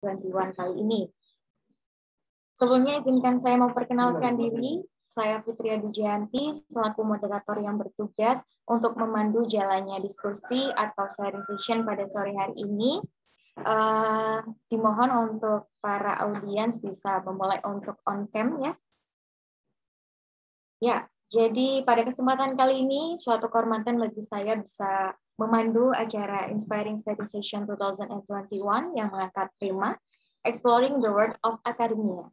2021 kali ini. Sebelumnya izinkan saya memperkenalkan diri. Saya Fitria Dujanti, selaku moderator yang bertugas untuk memandu jalannya diskusi atau sharing session pada sore hari ini. Dimohon untuk para audiens bisa memulai untuk on cam ya. Ya, jadi pada kesempatan kali ini suatu kehormatan bagi saya bisa memandu acara Inspiring Study Session 2021 yang mengangkat tema Exploring the World of Academia,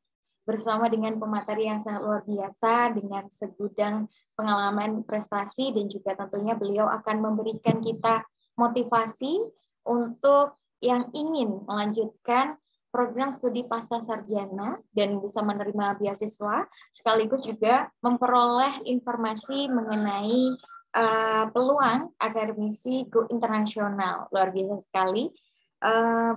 bersama dengan pemateri yang sangat luar biasa dengan segudang pengalaman prestasi, dan juga tentunya beliau akan memberikan kita motivasi untuk yang ingin melanjutkan program studi pasca sarjana dan bisa menerima beasiswa, sekaligus juga memperoleh informasi mengenai peluang akademisi go internasional. Luar biasa sekali.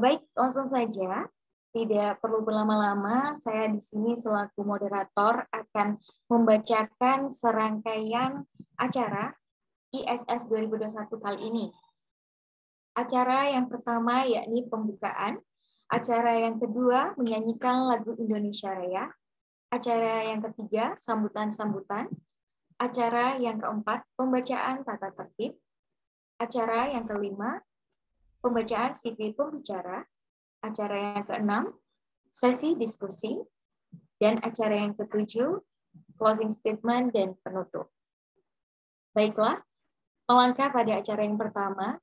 Baik, langsung saja. Tidak perlu berlama-lama, saya di sini selaku moderator akan membacakan serangkaian acara ISS 2021 kali ini. Acara yang pertama yakni pembukaan, acara yang kedua menyanyikan lagu Indonesia Raya, acara yang ketiga sambutan-sambutan, acara yang keempat pembacaan tata tertib, acara yang kelima pembacaan CV pembicara, acara yang keenam, sesi diskusi, dan acara yang ketujuh, closing statement dan penutup. Baiklah, melangkah pada acara yang pertama,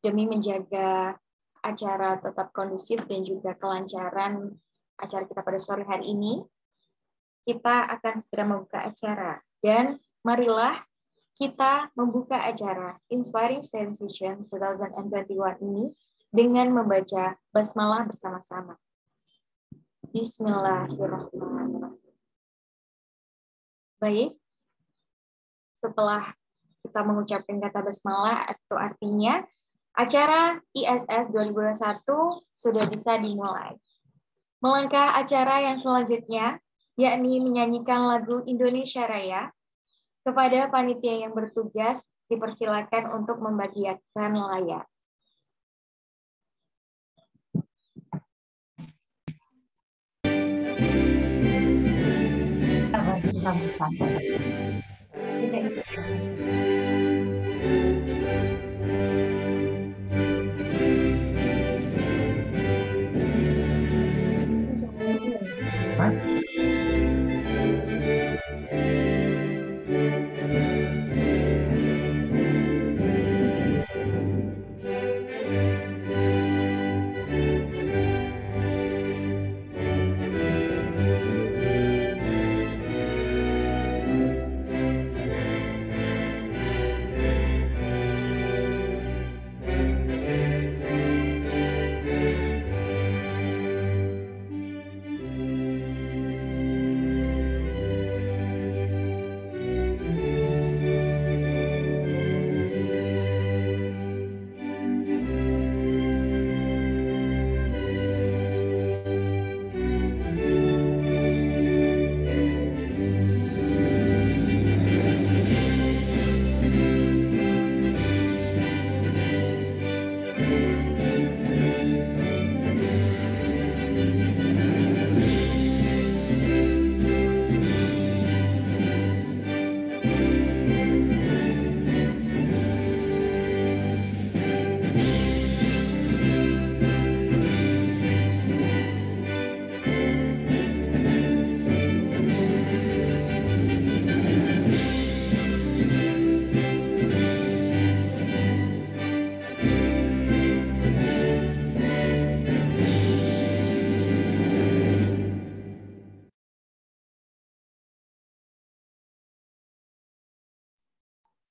demi menjaga acara tetap kondusif dan juga kelancaran acara kita pada sore hari ini, kita akan segera membuka acara. Dan marilah kita membuka acara Inspiring Study Session 2021 ini dengan membaca basmalah bersama-sama. Bismillahirrahmanirrahim. Baik, setelah kita mengucapkan kata basmalah, itu artinya acara ISS 2021 sudah bisa dimulai. Melangkah acara yang selanjutnya, yakni menyanyikan lagu Indonesia Raya. Kepada panitia yang bertugas, dipersilakan untuk membagikan layar.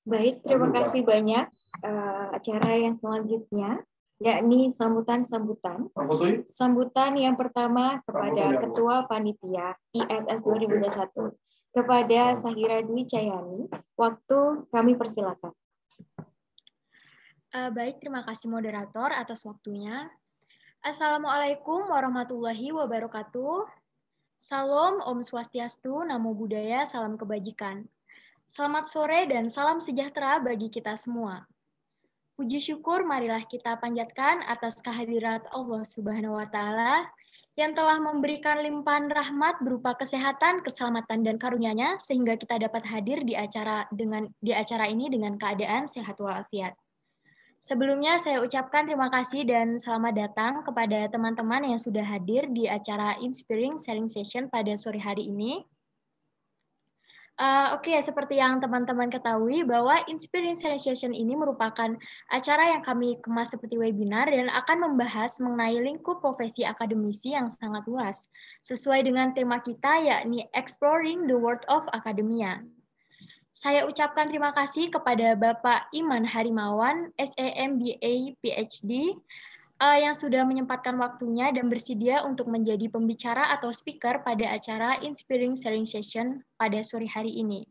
Baik, terima kasih banyak. Acara yang selanjutnya, yakni sambutan-sambutan. Sambutan yang pertama kepada Ketua Panitia ISS 2021, kepada Sahira Dwi Cayani. Waktu kami persilakan. Baik, terima kasih moderator atas waktunya. Assalamualaikum warahmatullahi wabarakatuh. Salam, Om Swastiastu, Namo Buddhaya, salam kebajikan. Selamat sore dan salam sejahtera bagi kita semua. Puji syukur marilah kita panjatkan atas kehadirat Allah Subhanahu wa taala yang telah memberikan limpahan rahmat berupa kesehatan, keselamatan dan karunia-Nya sehingga kita dapat hadir di acara ini dengan keadaan sehat walafiat. Sebelumnya saya ucapkan terima kasih dan selamat datang kepada teman-teman yang sudah hadir di acara Inspiring Sharing Session pada sore hari ini. Oke, seperti yang teman-teman ketahui bahwa Inspiring Sharing Session ini merupakan acara yang kami kemas seperti webinar dan akan membahas mengenai lingkup profesi akademisi yang sangat luas, sesuai dengan tema kita yakni Exploring the World of Academia. Saya ucapkan terima kasih kepada Bapak Iman Harimawan, SEMBA PhD, yang sudah menyempatkan waktunya dan bersedia untuk menjadi pembicara atau speaker pada acara Inspiring Sharing Session pada sore hari ini.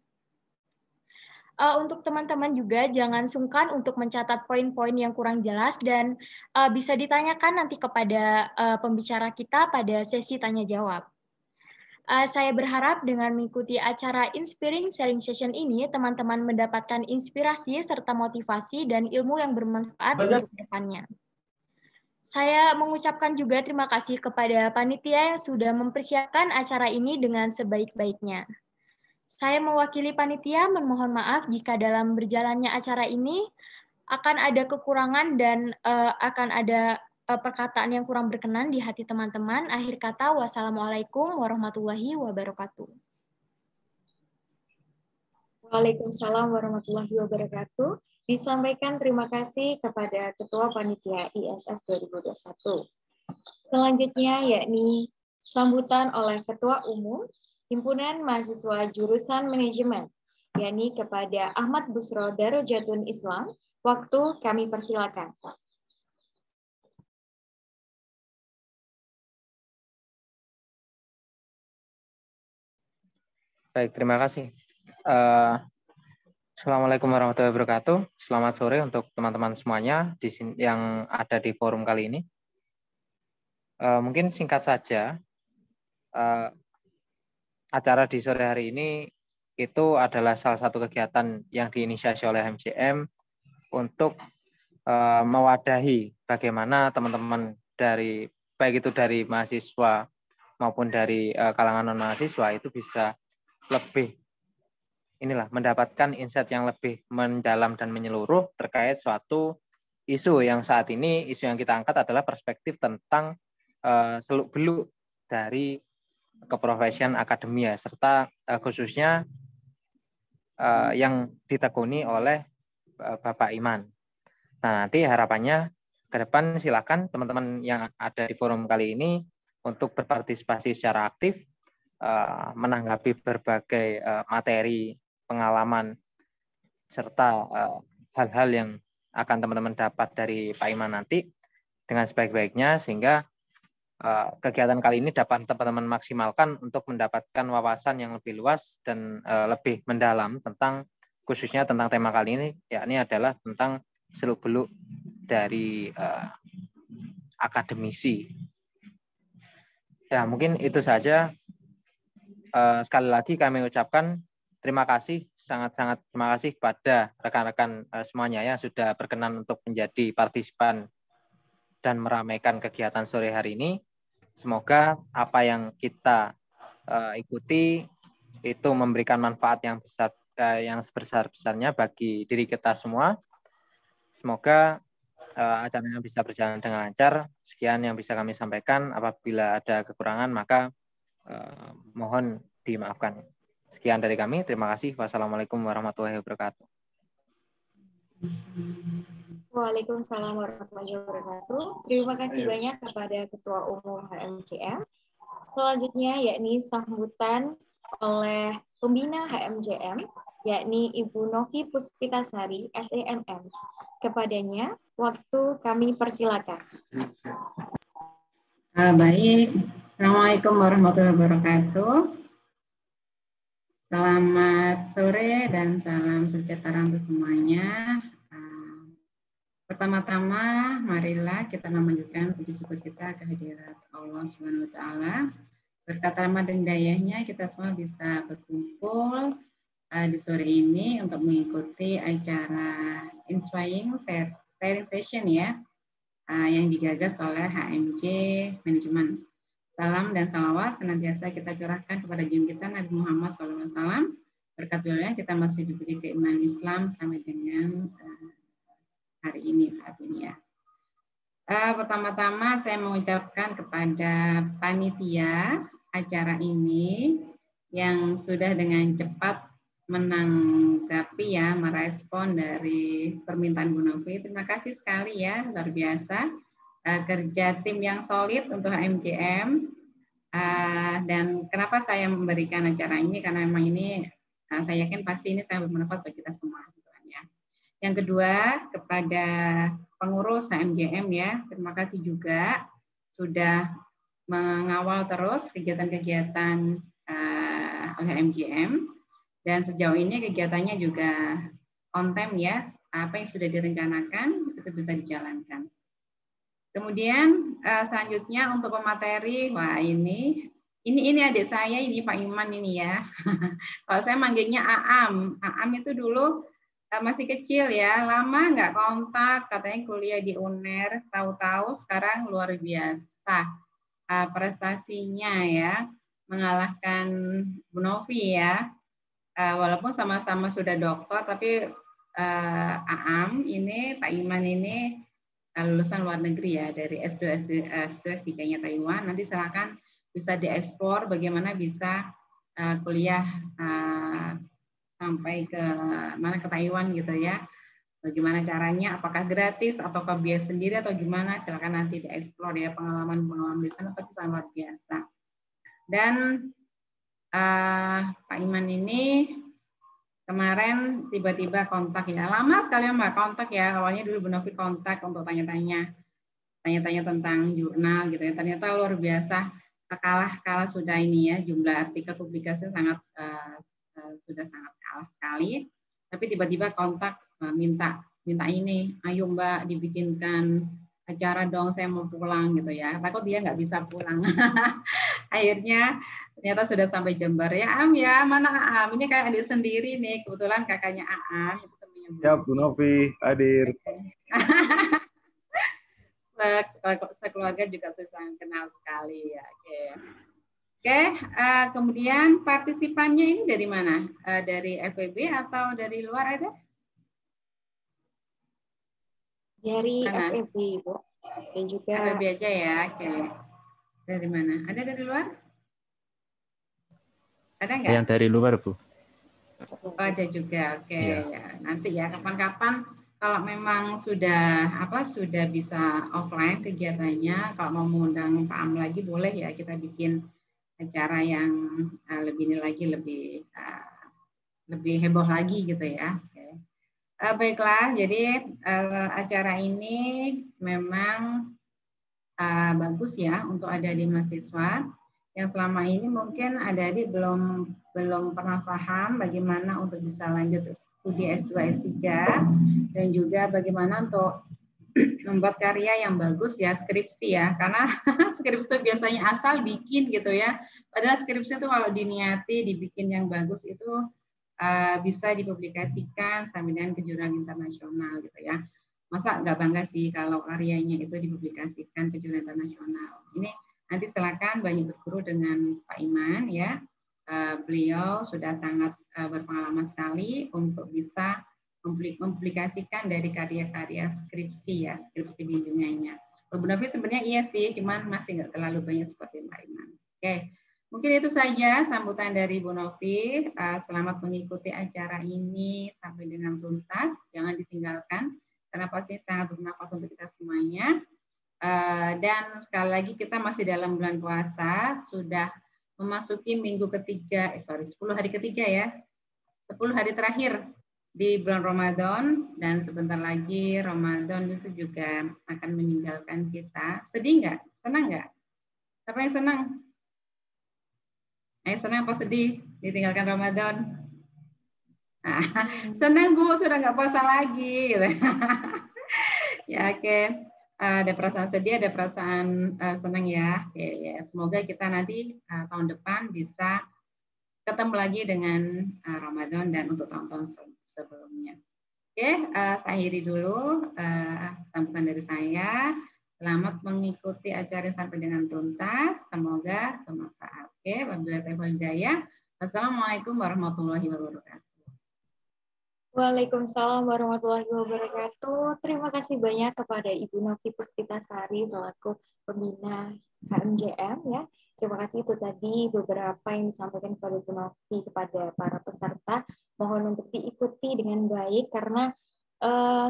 Untuk teman-teman juga jangan sungkan untuk mencatat poin-poin yang kurang jelas dan bisa ditanyakan nanti kepada pembicara kita pada sesi tanya-jawab. Saya berharap dengan mengikuti acara Inspiring Sharing Session ini, teman-teman mendapatkan inspirasi serta motivasi dan ilmu yang bermanfaat untuk depannya. Saya mengucapkan juga terima kasih kepada panitia yang sudah mempersiapkan acara ini dengan sebaik-baiknya. Saya mewakili panitia memohon maaf jika dalam berjalannya acara ini akan ada kekurangan dan akan ada perkataan yang kurang berkenan di hati teman-teman. Akhir kata, wassalamualaikum warahmatullahi wabarakatuh. Waalaikumsalam warahmatullahi wabarakatuh. Disampaikan terima kasih kepada Ketua Panitia ISS 2021. Selanjutnya yakni sambutan oleh Ketua Umum Himpunan Mahasiswa Jurusan Manajemen, yakni kepada Ahmad Busro Darujatun Islam. Waktu kami persilakan. Baik, terima kasih. Assalamualaikum warahmatullahi wabarakatuh. Selamat sore untuk teman-teman semuanya di sini, yang ada di forum kali ini. Mungkin singkat saja, acara di sore hari ini itu adalah salah satu kegiatan yang diinisiasi oleh MJM untuk mewadahi bagaimana teman-teman dari baik itu dari mahasiswa maupun dari kalangan non mahasiswa itu bisa lebih mendapatkan insight yang lebih mendalam dan menyeluruh terkait suatu isu yang saat ini isu yang kita angkat adalah perspektif tentang seluk-beluk dari keprofesian akademia serta khususnya yang ditekuni oleh Bapak Iman. Nah, nanti harapannya ke depan silakan teman-teman yang ada di forum kali ini untuk berpartisipasi secara aktif menanggapi berbagai materi, pengalaman, serta hal-hal yang akan teman-teman dapat dari Pak Iman nanti dengan sebaik-baiknya sehingga kegiatan kali ini dapat teman-teman maksimalkan untuk mendapatkan wawasan yang lebih luas dan lebih mendalam tentang khususnya tentang tema kali ini, yakni adalah tentang seluk-beluk dari akademisi. Ya, mungkin itu saja. Sekali lagi kami ucapkan terima kasih, sangat-sangat terima kasih kepada rekan-rekan semuanya yang sudah berkenan untuk menjadi partisipan dan meramaikan kegiatan sore hari ini. Semoga apa yang kita ikuti itu memberikan manfaat yang besar, yang sebesar-besarnya bagi diri kita semua. Semoga acaranya bisa berjalan dengan lancar. Sekian yang bisa kami sampaikan. Apabila ada kekurangan maka mohon dimaafkan. Sekian dari kami. Terima kasih. Wassalamualaikum warahmatullahi wabarakatuh. Waalaikumsalam warahmatullahi wabarakatuh. Terima kasih banyak kepada Ketua Umum HMJM. Selanjutnya yakni sambutan oleh pembina HMJM, yakni Ibu Novi Puspitasari, SEMM. Kepadanya, waktu kami persilakan. Baik, Assalamualaikum warahmatullahi wabarakatuh. Selamat sore dan salam sejahtera untuk semuanya. Pertama-tama, marilah kita memanjatkan puji syukur kita kehadirat Allah Subhanahu wa Ta'ala. Berkat rahmat dan hidayahnya kita semua bisa berkumpul di sore ini untuk mengikuti acara Inspiring sharing session ya, yang digagas oleh HMJ Manajemen. Salam dan salawat senantiasa kita curahkan kepada junjungan kita Nabi Muhammad SAW. Berkat beliau kita masih diberi keimanan Islam sampai dengan hari ini, saat ini ya. Pertama-tama saya mengucapkan kepada panitia acara ini yang sudah dengan cepat menanggapi ya, merespon dari permintaan Bu Novi. Terima kasih sekali ya, luar biasa. Kerja tim yang solid untuk HMJM. Dan kenapa saya memberikan acara ini, karena memang ini saya yakin pasti ini sangat bermanfaat bagi kita semua. Ya. Yang kedua, kepada pengurus HMJM ya, terima kasih juga sudah mengawal terus kegiatan-kegiatan oleh HMJM, dan sejauh ini kegiatannya juga on time ya, apa yang sudah direncanakan itu bisa dijalankan. Kemudian selanjutnya untuk pemateri, wah ini adik saya, ini Pak Iman ini ya. Kalau saya manggilnya Aam, Aam itu dulu masih kecil ya, lama nggak kontak, katanya kuliah di UNER, tahu-tahu sekarang luar biasa prestasinya ya, mengalahkan Bu Novi ya. Walaupun sama-sama sudah doktor, tapi Aam ini, Pak Iman ini lulusan luar negeri ya, dari S2-nya Taiwan. Nanti silakan bisa dieksplor bagaimana bisa kuliah sampai ke mana, ke Taiwan gitu ya. Bagaimana caranya, apakah gratis ataukah biaya sendiri atau gimana, silakan nanti dieksplor ya, pengalaman di sana pasti sangat luar biasa. Dan Pak Iman ini kemarin tiba-tiba kontak ya, lama sekali Mbak kontak ya, awalnya dulu Bu Novi kontak untuk tanya-tanya tentang jurnal gitu ya, ternyata luar biasa, kalah sudah ini ya, jumlah artikel publikasi sangat sudah sangat kalah sekali, tapi tiba-tiba kontak minta ini, ayo Mbak dibikinkan acara dong, saya mau pulang gitu ya, takut dia nggak bisa pulang. Akhirnya ternyata sudah sampai Jember ya. Am ya, mana Am? Ini kayak adik sendiri nih, kebetulan kakaknya Am. Ya Bu Novi hadir. Sekeluarga juga susah kenal sekali ya. Oke, kemudian partisipannya ini dari mana? Dari FEB atau dari luar ada? Dari FEB, Bu. Dan juga FEB aja ya. Oke. Dari mana? Ada dari luar? Ada nggak? Yang dari luar, Bu. Oh, ada juga. Oke. Ya. Ya. Nanti ya kapan-kapan kalau memang sudah bisa offline kegiatannya, kalau mau mengundang Pak Am lagi boleh ya, kita bikin acara yang lebih heboh lagi gitu ya. Oke. Baiklah, jadi acara ini memang bagus ya untuk adik-adik mahasiswa yang selama ini mungkin adik-adik belum pernah paham bagaimana untuk bisa lanjut studi S2, S3, dan juga bagaimana untuk membuat karya yang bagus ya, skripsi ya, karena skripsi itu biasanya asal bikin gitu ya, padahal skripsi itu kalau diniati dibikin yang bagus itu bisa dipublikasikan sampai dengan kejuaraan internasional gitu ya. Masa nggak bangga sih kalau karyanya itu dipublikasikan ke jurnal internasional. Ini nanti silakan banyak berguru dengan Pak Iman ya. Beliau sudah sangat berpengalaman sekali untuk bisa mempublikasikan dari karya-karya skripsi ya, skripsi bimbingannya. Bu Novi sebenarnya iya sih, cuman masih nggak terlalu banyak seperti Pak Iman. Oke, mungkin itu saja sambutan dari Bu Novi. Selamat mengikuti acara ini sampai dengan tuntas, jangan ditinggalkan, karena pasti sangat bermanfaat untuk kita semuanya. Dan sekali lagi kita masih dalam bulan puasa, sudah memasuki minggu ketiga, 10 hari ketiga ya, 10 hari terakhir di bulan Ramadan, dan sebentar lagi Ramadan itu juga akan meninggalkan kita. Sedih nggak? Senang nggak? Siapa yang senang? Senang apa sedih ditinggalkan Ramadan? Senang Bu, sudah nggak puasa lagi. Gitu. Ya oke. Ada perasaan sedih, ada perasaan senang ya. Oke, ya. Semoga kita nanti tahun depan bisa ketemu lagi dengan Ramadan dan untuk tahun-tahun sebelumnya. Oke, saya akhiri dulu sambutan dari saya. Selamat mengikuti acara sampai dengan tuntas. Semoga bermanfaat. Oke, wabillahi taufiq wal hidayah. Wassalamualaikum warahmatullahi wabarakatuh. Waalaikumsalam warahmatullahi wabarakatuh. Terima kasih banyak kepada Ibu Novi Puspitasari selaku pembina HMJM ya. Terima kasih, itu tadi beberapa yang disampaikan kepada Ibu Novi kepada para peserta. Mohon untuk diikuti dengan baik karena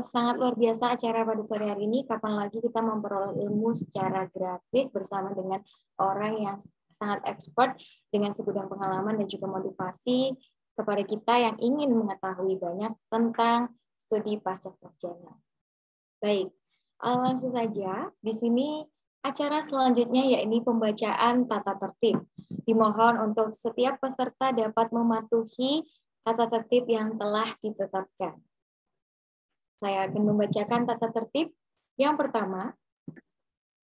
sangat luar biasa acara pada sore hari ini. Kapan lagi kita memperoleh ilmu secara gratis bersama dengan orang yang sangat expert dengan segudang pengalaman dan juga motivasi kepada kita yang ingin mengetahui banyak tentang studi pasca sarjana. Baik, langsung saja di sini acara selanjutnya yaitu pembacaan tata tertib. Dimohon untuk setiap peserta dapat mematuhi tata tertib yang telah ditetapkan. Saya akan membacakan tata tertib. Yang pertama,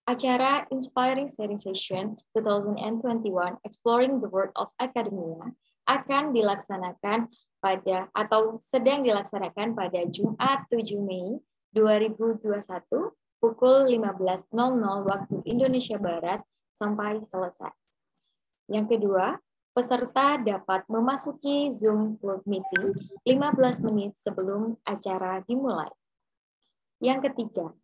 acara Inspiring Study Session 2021 Exploring the World of Academia akan dilaksanakan pada atau sedang dilaksanakan pada Jumat 7 Mei 2021 pukul 15.00 waktu Indonesia Barat sampai selesai. Yang kedua, peserta dapat memasuki Zoom Club Meeting 15 menit sebelum acara dimulai. Yang ketiga,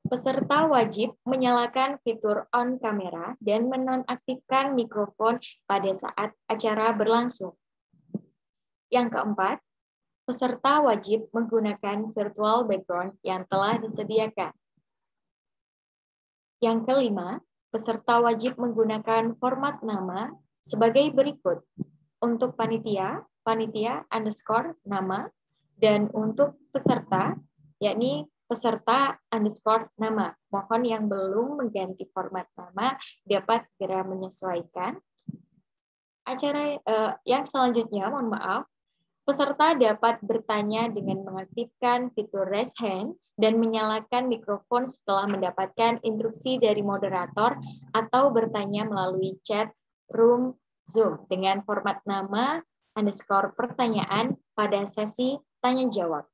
peserta wajib menyalakan fitur on kamera dan menonaktifkan mikrofon pada saat acara berlangsung. Yang keempat, peserta wajib menggunakan virtual background yang telah disediakan. Yang kelima, peserta wajib menggunakan format nama sebagai berikut. Untuk panitia, panitia underscore nama, dan untuk peserta, yakni peserta underscore nama. Mohon yang belum mengganti format nama dapat segera menyesuaikan. Acara yang selanjutnya, mohon maaf, peserta dapat bertanya dengan mengaktifkan fitur raise hand dan menyalakan mikrofon setelah mendapatkan instruksi dari moderator atau bertanya melalui chat room Zoom dengan format nama underscore pertanyaan pada sesi tanya-jawab.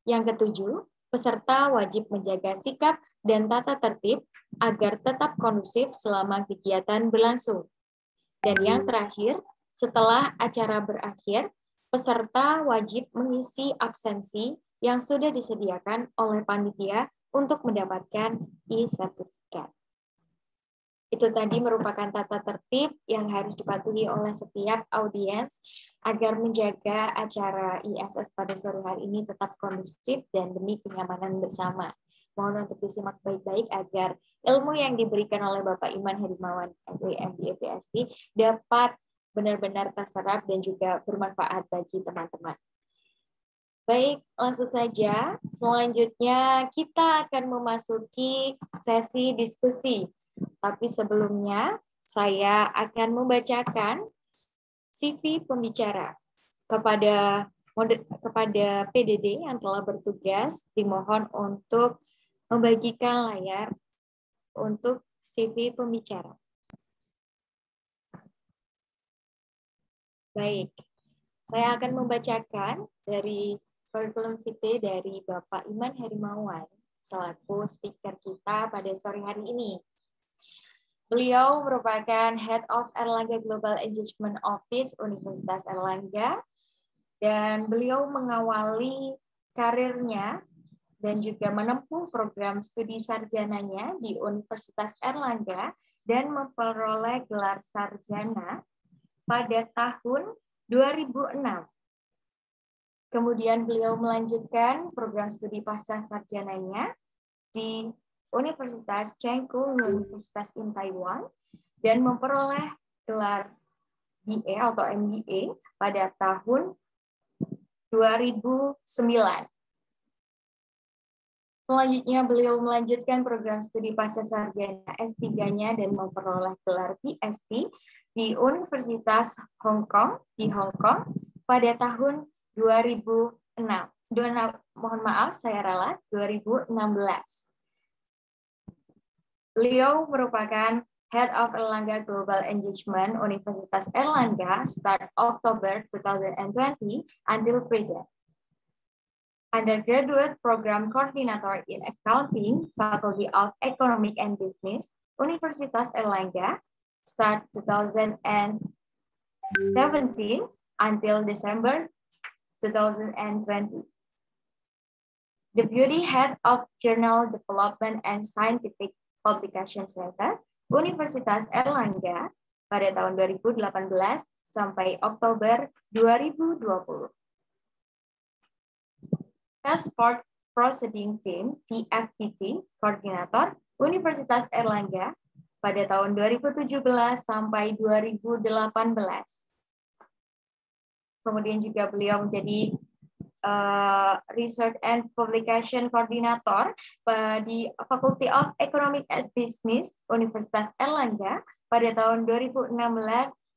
Yang ketujuh, peserta wajib menjaga sikap dan tata tertib agar tetap kondusif selama kegiatan berlangsung. Dan yang terakhir, setelah acara berakhir, peserta wajib mengisi absensi yang sudah disediakan oleh panitia untuk mendapatkan e-sertifikat. Itu tadi merupakan tata tertib yang harus dipatuhi oleh setiap audiens agar menjaga acara ISS pada sore hari ini tetap kondusif dan demi kenyamanan bersama. Mohon untuk disimak baik-baik agar ilmu yang diberikan oleh Bapak Iman Herimawan, MBA PhD, dapat benar-benar terserap dan juga bermanfaat bagi teman-teman. Baik, langsung saja. Selanjutnya kita akan memasuki sesi diskusi. Tapi sebelumnya, saya akan membacakan CV pembicara kepada PDD yang telah bertugas. Dimohon untuk membagikan layar untuk CV pembicara. Baik, saya akan membacakan dari kurikulum vitae dari Bapak Iman Herimawan selaku speaker kita pada sore hari ini. Beliau merupakan Head of Erlangga Global Engagement Office Universitas Erlangga, dan beliau mengawali karirnya dan juga menempuh program studi sarjananya di Universitas Erlangga dan memperoleh gelar sarjana pada tahun 2006. Kemudian beliau melanjutkan program studi pasca sarjananya di Universitas Chengkung Universitas in Taiwan dan memperoleh gelar BA atau MBA pada tahun 2009. Selanjutnya beliau melanjutkan program studi pasca sarjana S3-nya dan memperoleh gelar PhD di Universitas Hong Kong di Hong Kong pada tahun 2006. Mohon maaf, saya ralat, 2016. Beliau merupakan Head of Erlangga Global Engagement Universitas Erlangga start October 2020 until present. Undergraduate Program Coordinator in Accounting, Faculty of Economic and Business, Universitas Airlangga, start 2017 until December 2020. Deputy Head of Journal Development and Scientific Publication Center, Universitas Airlangga pada tahun 2018 sampai Oktober 2020. Task Force Proceeding Team, TFPT, Koordinator, Universitas Airlangga pada tahun 2017 sampai 2018. Kemudian juga beliau menjadi Research and Publication Coordinator di Faculty of Economic and Business, Universitas Airlangga pada tahun 2016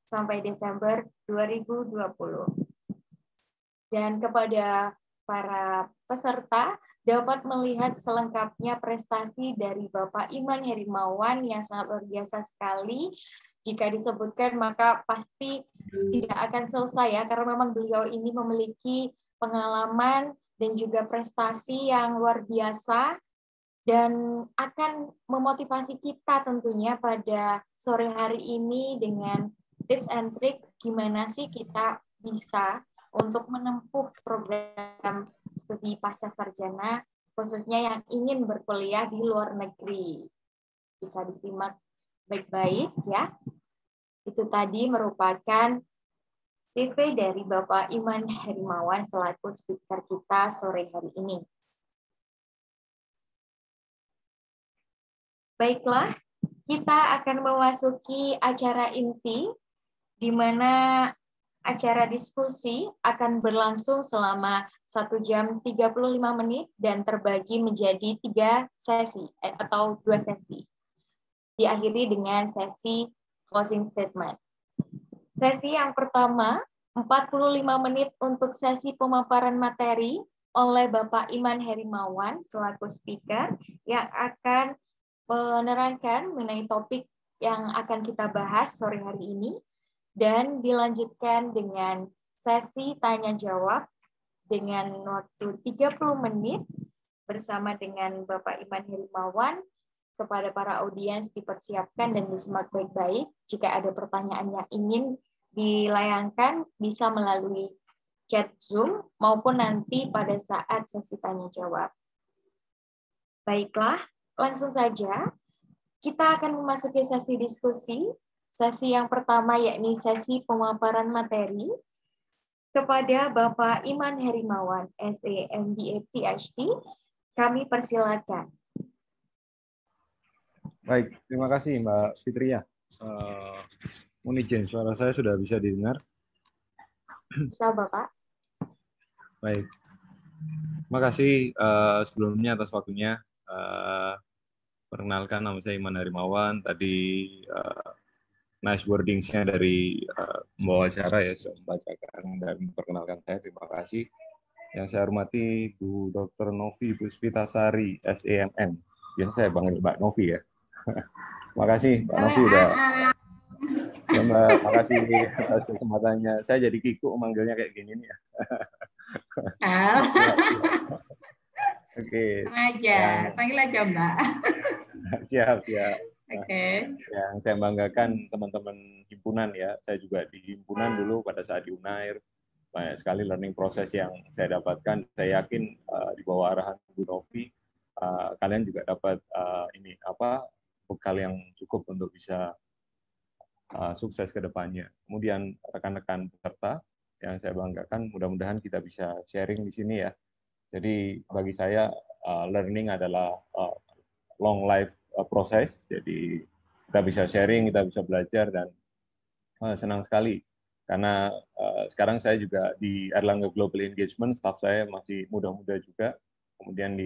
sampai Desember 2020. Dan kepada para peserta dapat melihat selengkapnya prestasi dari Bapak Iman Herimawan yang sangat luar biasa sekali. Jika disebutkan maka pasti tidak akan selesai ya, karena memang beliau ini memiliki pengalaman dan juga prestasi yang luar biasa dan akan memotivasi kita tentunya pada sore hari ini dengan tips and trick gimana sih kita bisa untuk menempuh program studi pasca sarjana khususnya yang ingin berkuliah di luar negeri. Bisa disimak baik-baik ya. Itu tadi merupakan CV dari Bapak Iman Herimawan selaku speaker kita sore hari ini. Baiklah, kita akan memasuki acara inti, di mana acara diskusi akan berlangsung selama 1 jam 35 menit dan terbagi menjadi 3 sesi atau 2 sesi. Diakhiri dengan sesi closing statement. Sesi yang pertama, 45 menit untuk sesi pemaparan materi oleh Bapak Iman Herimawan selaku speaker yang akan menerangkan mengenai topik yang akan kita bahas sore hari ini dan dilanjutkan dengan sesi tanya jawab dengan waktu 30 menit bersama dengan Bapak Iman Herimawan. Kepada para audiens dipersiapkan dan disimak baik-baik. Jika ada pertanyaan yang ingin dilayangkan bisa melalui chat Zoom maupun nanti pada saat sesi tanya jawab. Baiklah, langsung saja kita akan memasuki sesi diskusi. Sesi yang pertama yakni sesi pemaparan materi kepada Bapak Iman Herimawan, SE, MBA, PhD. Kami persilakan. Baik, terima kasih Mbak Fitria. Mohon izin, suara saya sudah bisa didengar? Bisa, Bapak. Baik, terima kasih sebelumnya atas waktunya. Perkenalkan, nama saya Iman Herimawan. Tadi nice wordings-nya dari pembawa acara ya, sudah membacakan dan memperkenalkan saya. Terima kasih. Yang saya hormati Bu Dr. Novi Puspitasari, SEMN. Biasa saya panggil Mbak Novi ya. Terima kasih Mbak Novi udah. Ya, Mbak, makasih atas kesempatannya. Saya jadi Kiku manggilnya kayak gini nih ya. Oke. Aja, panggil aja Mbak. Siap. Oke. Yang saya banggakan teman-teman himpunan ya. Saya juga di himpunan dulu pada saat di Unair. Banyak sekali learning proses yang saya dapatkan. Saya yakin di bawah arahan Bu Novi, kalian juga dapat bekal yang cukup untuk bisa sukses ke depannya. Kemudian rekan-rekan peserta yang saya banggakan, mudah-mudahan kita bisa sharing di sini ya. Jadi bagi saya learning adalah long life process. Jadi kita bisa sharing, kita bisa belajar dan senang sekali karena sekarang saya juga di Airlangga Global Engagement, staff saya masih muda-muda juga. Kemudian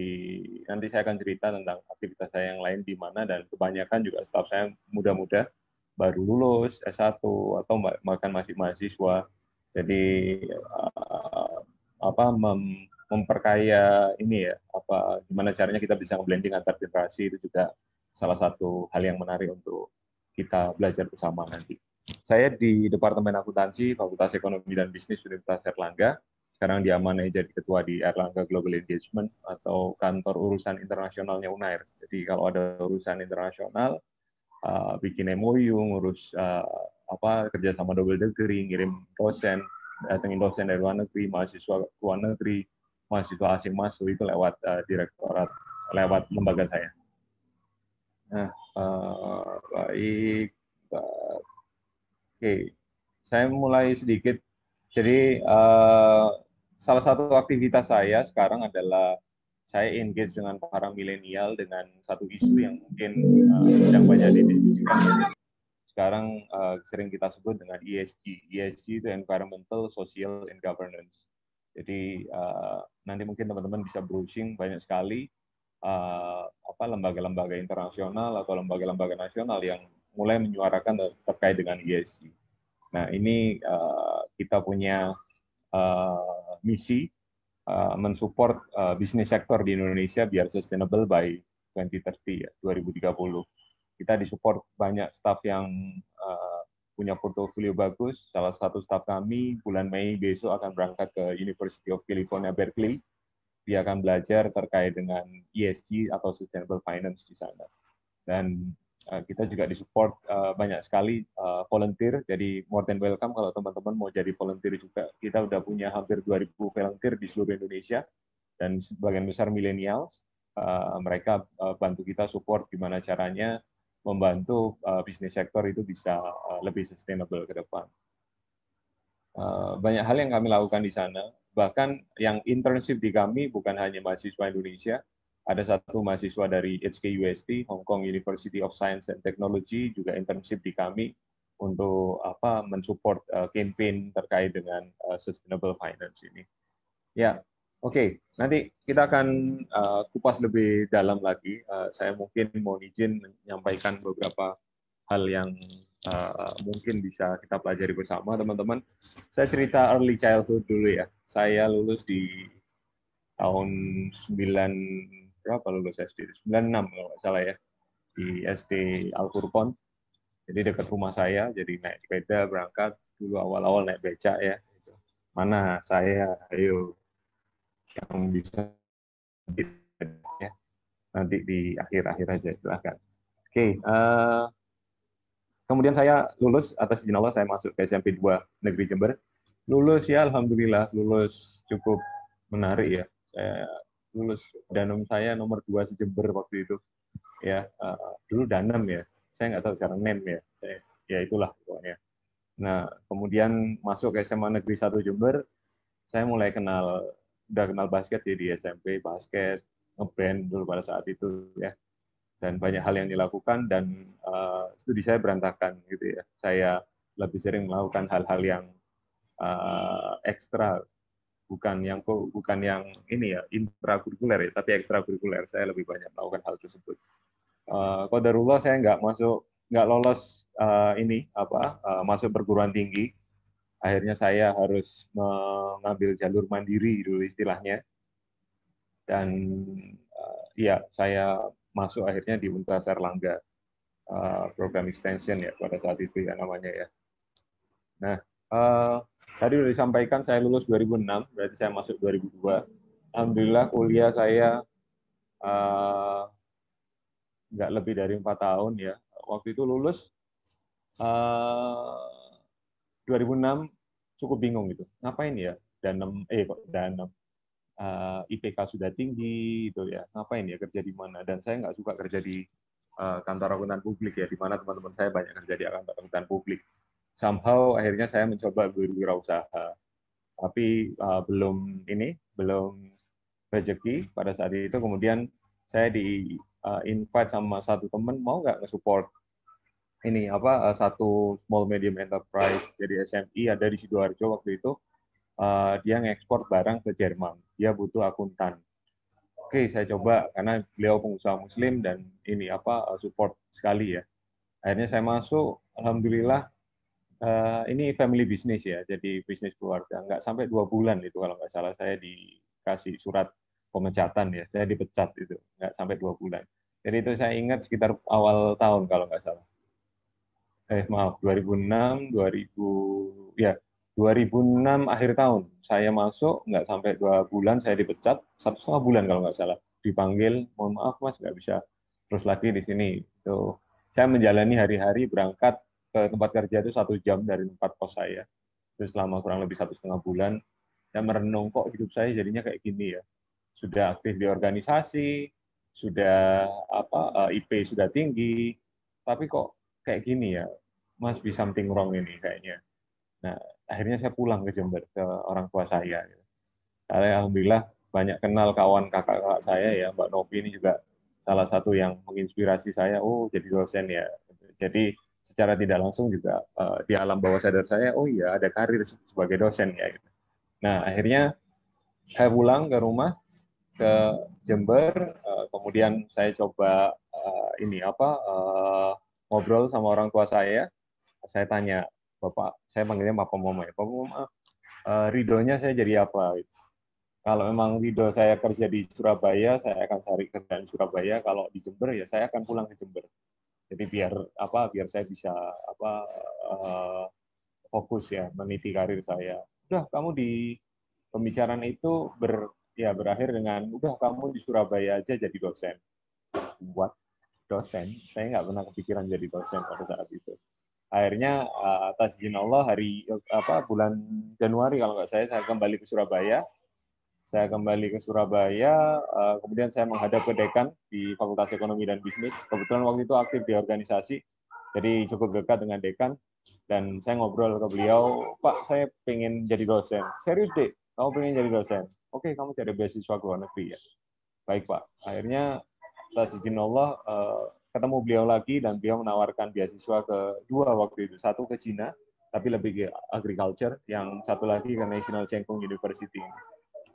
nanti saya akan cerita tentang aktivitas saya yang lain di mana, dan kebanyakan juga staff saya muda-muda, baru lulus S1 atau bahkan masih mahasiswa. Jadi memperkaya ini ya, gimana caranya kita bisa blending antar generasi, itu juga salah satu hal yang menarik untuk kita belajar bersama nanti. Saya di Departemen Akuntansi, Fakultas Ekonomi dan Bisnis Universitas Airlangga. Sekarang diamanai jadi ketua di Erlangga Global Engagement atau kantor urusan internasionalnya UNAIR. Jadi kalau ada urusan internasional, bikin MOU, ngurus kerja sama double degree, ngirim dosen, datengin dosen dari luar negeri, mahasiswa luar negeri, mahasiswa asing masuk, itu lewat direktorat, lewat lembaga saya. Nah, baik. Oke, saya mulai sedikit. Jadi, salah satu aktivitas saya sekarang adalah saya engage dengan para milenial dengan satu isu yang mungkin sedang banyak didiskusikan. Sekarang sering kita sebut dengan ESG. ESG itu Environmental, Social, and Governance. Jadi nanti mungkin teman-teman bisa browsing banyak sekali lembaga-lembaga internasional atau lembaga-lembaga nasional yang mulai menyuarakan terkait dengan ESG. Nah, ini kita punya misi mensupport bisnis sektor di Indonesia biar sustainable by 2030 ya, 2030. Kita disupport banyak staff yang punya portofolio bagus. Salah satu staff kami bulan Mei besok akan berangkat ke University of California, Berkeley. Dia akan belajar terkait dengan ESG atau Sustainable Finance di sana. Dan kita juga disupport banyak sekali volunteer. Jadi more than welcome kalau teman-teman mau jadi volunteer juga. Kita udah punya hampir 2.000 volunteer di seluruh Indonesia. Dan sebagian besar millennials. Mereka bantu kita support gimana caranya membantu bisnis sektor itu bisa lebih sustainable ke depan. Banyak hal yang kami lakukan di sana. Bahkan yang internship di kami bukan hanya mahasiswa Indonesia, ada satu mahasiswa dari HKUST, Hong Kong University of Science and Technology, juga internship di kami untuk mensupport campaign terkait dengan sustainable finance ini. Ya, oke. Nanti kita akan kupas lebih dalam lagi. Saya mungkin mau izin menyampaikan beberapa hal yang mungkin bisa kita pelajari bersama, teman-teman. Saya cerita early childhood dulu ya. Saya lulus di tahun 96 kalau nggak salah ya, di SD Al-Furqon. Jadi dekat rumah saya, jadi naik sepeda berangkat dulu awal-awal naik becak ya. Mana saya, ayo yang bisa ya. Nanti di akhir-akhir aja silahkan. Oke, kemudian saya lulus atas izin Allah, saya masuk ke SMP 2 Negeri Jember. Lulus ya, alhamdulillah lulus cukup menarik ya. Saya lulus, danem saya nomor 2 se-Jember waktu itu. Ya, dulu danem ya. Saya nggak tahu sekarang nem ya. Ya itulah pokoknya. Nah, kemudian masuk ke SMA Negeri 1 Jember, saya mulai udah kenal basket sih di SMP, basket, ngeband dulu pada saat itu ya. Dan banyak hal yang dilakukan dan studi saya berantakan gitu ya. Saya lebih sering melakukan hal-hal yang ekstra, bukan yang ini ya intrakurikuler ya, tapi ekstrakurikuler. Saya lebih banyak melakukan hal tersebut. Qadarullah saya nggak lolos masuk perguruan tinggi. Akhirnya saya harus mengambil jalur mandiri dulu istilahnya. Dan ya saya masuk akhirnya di Universitas Erlangga, program extension ya pada saat itu ya namanya ya. Nah, tadi sudah disampaikan saya lulus 2006, berarti saya masuk 2002. Alhamdulillah kuliah saya nggak lebih dari 4 tahun ya. Waktu itu lulus 2006 cukup bingung gitu. Ngapain ya? Danem IPK sudah tinggi itu ya. Ngapain ya kerja di mana? Dan saya nggak suka kerja di kantor akuntan publik ya, di mana teman-teman saya banyak kerja di kantor akuntan publik. Somehow akhirnya saya mencoba berwirausaha. Tapi belum rezeki pada saat itu. Kemudian saya di invite sama satu teman, mau nggak nge-support ini satu small medium enterprise, jadi SMI ada di Sidoarjo waktu itu. Dia ngekspor barang ke Jerman, dia butuh akuntan. Oke, saya coba karena beliau pengusaha Muslim dan ini support sekali ya. Akhirnya saya masuk, alhamdulillah ini family business ya, jadi bisnis keluarga. Nggak sampai 2 bulan itu kalau nggak salah saya dikasih surat pemecatan ya, saya dipecat itu, nggak sampai 2 bulan. Jadi itu saya ingat sekitar awal tahun kalau nggak salah. 2006 akhir tahun saya masuk, nggak sampai 2 bulan saya dipecat, 1,5 bulan kalau nggak salah. Dipanggil, mohon maaf Mas, nggak bisa terus lagi di sini. Itu saya menjalani hari-hari berangkat ke tempat kerja itu 1 jam dari tempat kos saya. Terus selama kurang lebih 1,5 bulan, saya merenung kok hidup saya jadinya kayak gini ya. Sudah aktif di organisasi, sudah IP sudah tinggi, tapi kok kayak gini ya, must be something wrong ini kayaknya. Nah, akhirnya saya pulang ke Jember ke orang tua saya. Saya alhamdulillah banyak kenal kawan kakak-kakak saya ya, Mbak Novi ini juga salah satu yang menginspirasi saya. Oh, jadi dosen ya. Jadi secara tidak langsung juga di alam bawah sadar saya, oh iya ada karir sebagai dosen ya. Nah, akhirnya saya pulang ke rumah ke Jember, kemudian saya coba ngobrol sama orang tua saya tanya, Bapak, saya panggilnya Papa Mama ya, Papa Mama, ridhonya saya jadi apa? Kalau memang ridho saya kerja di Surabaya, saya akan cari kerjaan di Surabaya. Kalau di Jember ya saya akan pulang ke Jember. Jadi biar saya bisa fokus ya meniti karir saya. Udah kamu di pembicaraan itu berakhir dengan udah kamu di Surabaya aja jadi dosen. Buat dosen, saya nggak pernah kepikiran jadi dosen pada saat itu. Akhirnya atas izin Allah bulan Januari kalau nggak saya kembali ke Surabaya. Saya kembali ke Surabaya, kemudian saya menghadap ke dekan di Fakultas Ekonomi dan Bisnis. Kebetulan waktu itu aktif di organisasi, jadi cukup dekat dengan dekan. Dan saya ngobrol ke beliau, Pak, saya pengen jadi dosen. Serius, Dek? Kamu pengen jadi dosen? Oke, kamu cari beasiswa ke luar negeri ya. Baik, Pak. Akhirnya atas izin Allah ketemu beliau lagi dan beliau menawarkan beasiswa ke 2 waktu itu. Satu ke Cina, tapi lebih ke agriculture. Yang satu lagi ke National Cheng Kung University.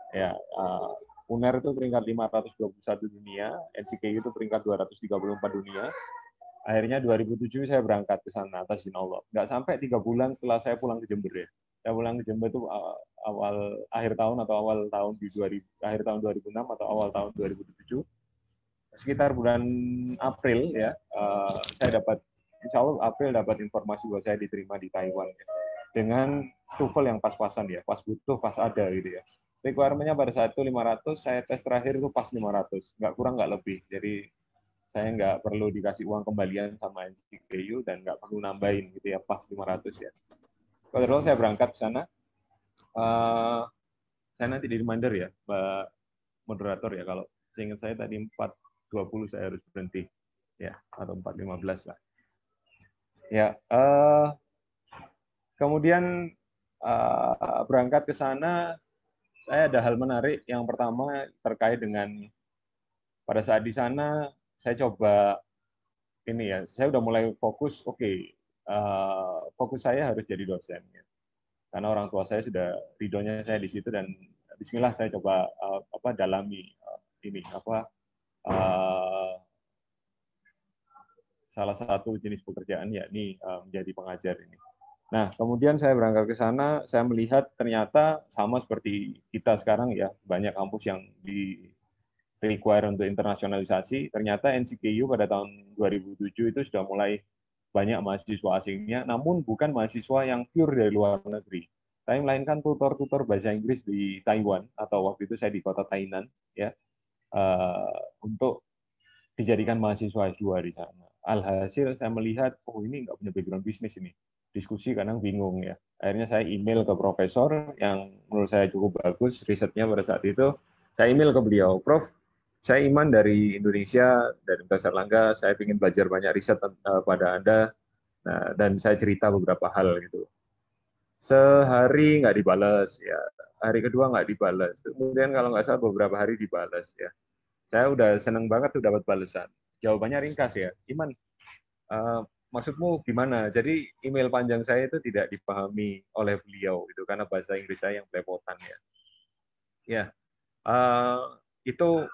Ya, UNER itu peringkat 521 dunia, NCKU itu peringkat 234 dunia. Akhirnya 2007 saya berangkat ke sana atas izin Allah. Nggak sampai 3 bulan setelah saya pulang ke Jember ya. Saya pulang ke Jember itu akhir tahun 2006 atau awal tahun 2007. Sekitar bulan April ya, saya dapat, insya Allah April dapat informasi bahwa saya diterima di Taiwan ya. Dengan TOEFL yang pas-pasan ya, pas butuh, pas ada gitu ya. Requirement-nya pada saat itu 500, saya tes terakhir itu pas 500, nggak kurang nggak lebih. Jadi saya nggak perlu dikasih uang kembalian sama NCKU dan nggak perlu nambahin gitu ya, pas 500 ya. Kalau saya berangkat ke sana, saya nanti di reminder ya, Mbak moderator ya, kalau seingat saya tadi 4.20 saya harus berhenti ya, atau 4.15 lah. Ya, kemudian berangkat ke sana. Saya ada hal menarik. Yang pertama terkait dengan pada saat di sana saya coba ini ya, saya udah mulai fokus. Fokus saya harus jadi dosen ya. Karena orang tua saya sudah ridhonya saya di situ dan Bismillah saya coba dalami salah satu jenis pekerjaan yakni menjadi pengajar ini. Nah, kemudian saya berangkat ke sana, saya melihat ternyata sama seperti kita sekarang ya, banyak kampus yang di require untuk internasionalisasi. Ternyata NCKU pada tahun 2007 itu sudah mulai banyak mahasiswa asingnya, namun bukan mahasiswa yang pure dari luar negeri. Saya melainkan tutor-tutor bahasa Inggris di Taiwan, atau waktu itu saya di kota Tainan, ya, untuk dijadikan mahasiswa S2 di sana. Alhasil saya melihat, oh ini nggak punya background bisnis ini. Diskusi kadang bingung ya. Akhirnya saya email ke profesor yang menurut saya cukup bagus risetnya pada saat itu. Saya email ke beliau, Prof, saya Iman dari Indonesia, dari Universitas Erlangga, saya ingin belajar banyak riset pada Anda, nah, dan saya cerita beberapa hal gitu. Sehari nggak dibalas ya, hari kedua nggak dibalas. Kemudian kalau nggak salah beberapa hari dibalas ya. Saya udah seneng banget tuh dapat balasan. Jawabannya ringkas ya, Iman, maksudmu gimana? Jadi email panjang saya itu tidak dipahami oleh beliau itu karena bahasa Inggris saya yang belepotan ya. Ya, itu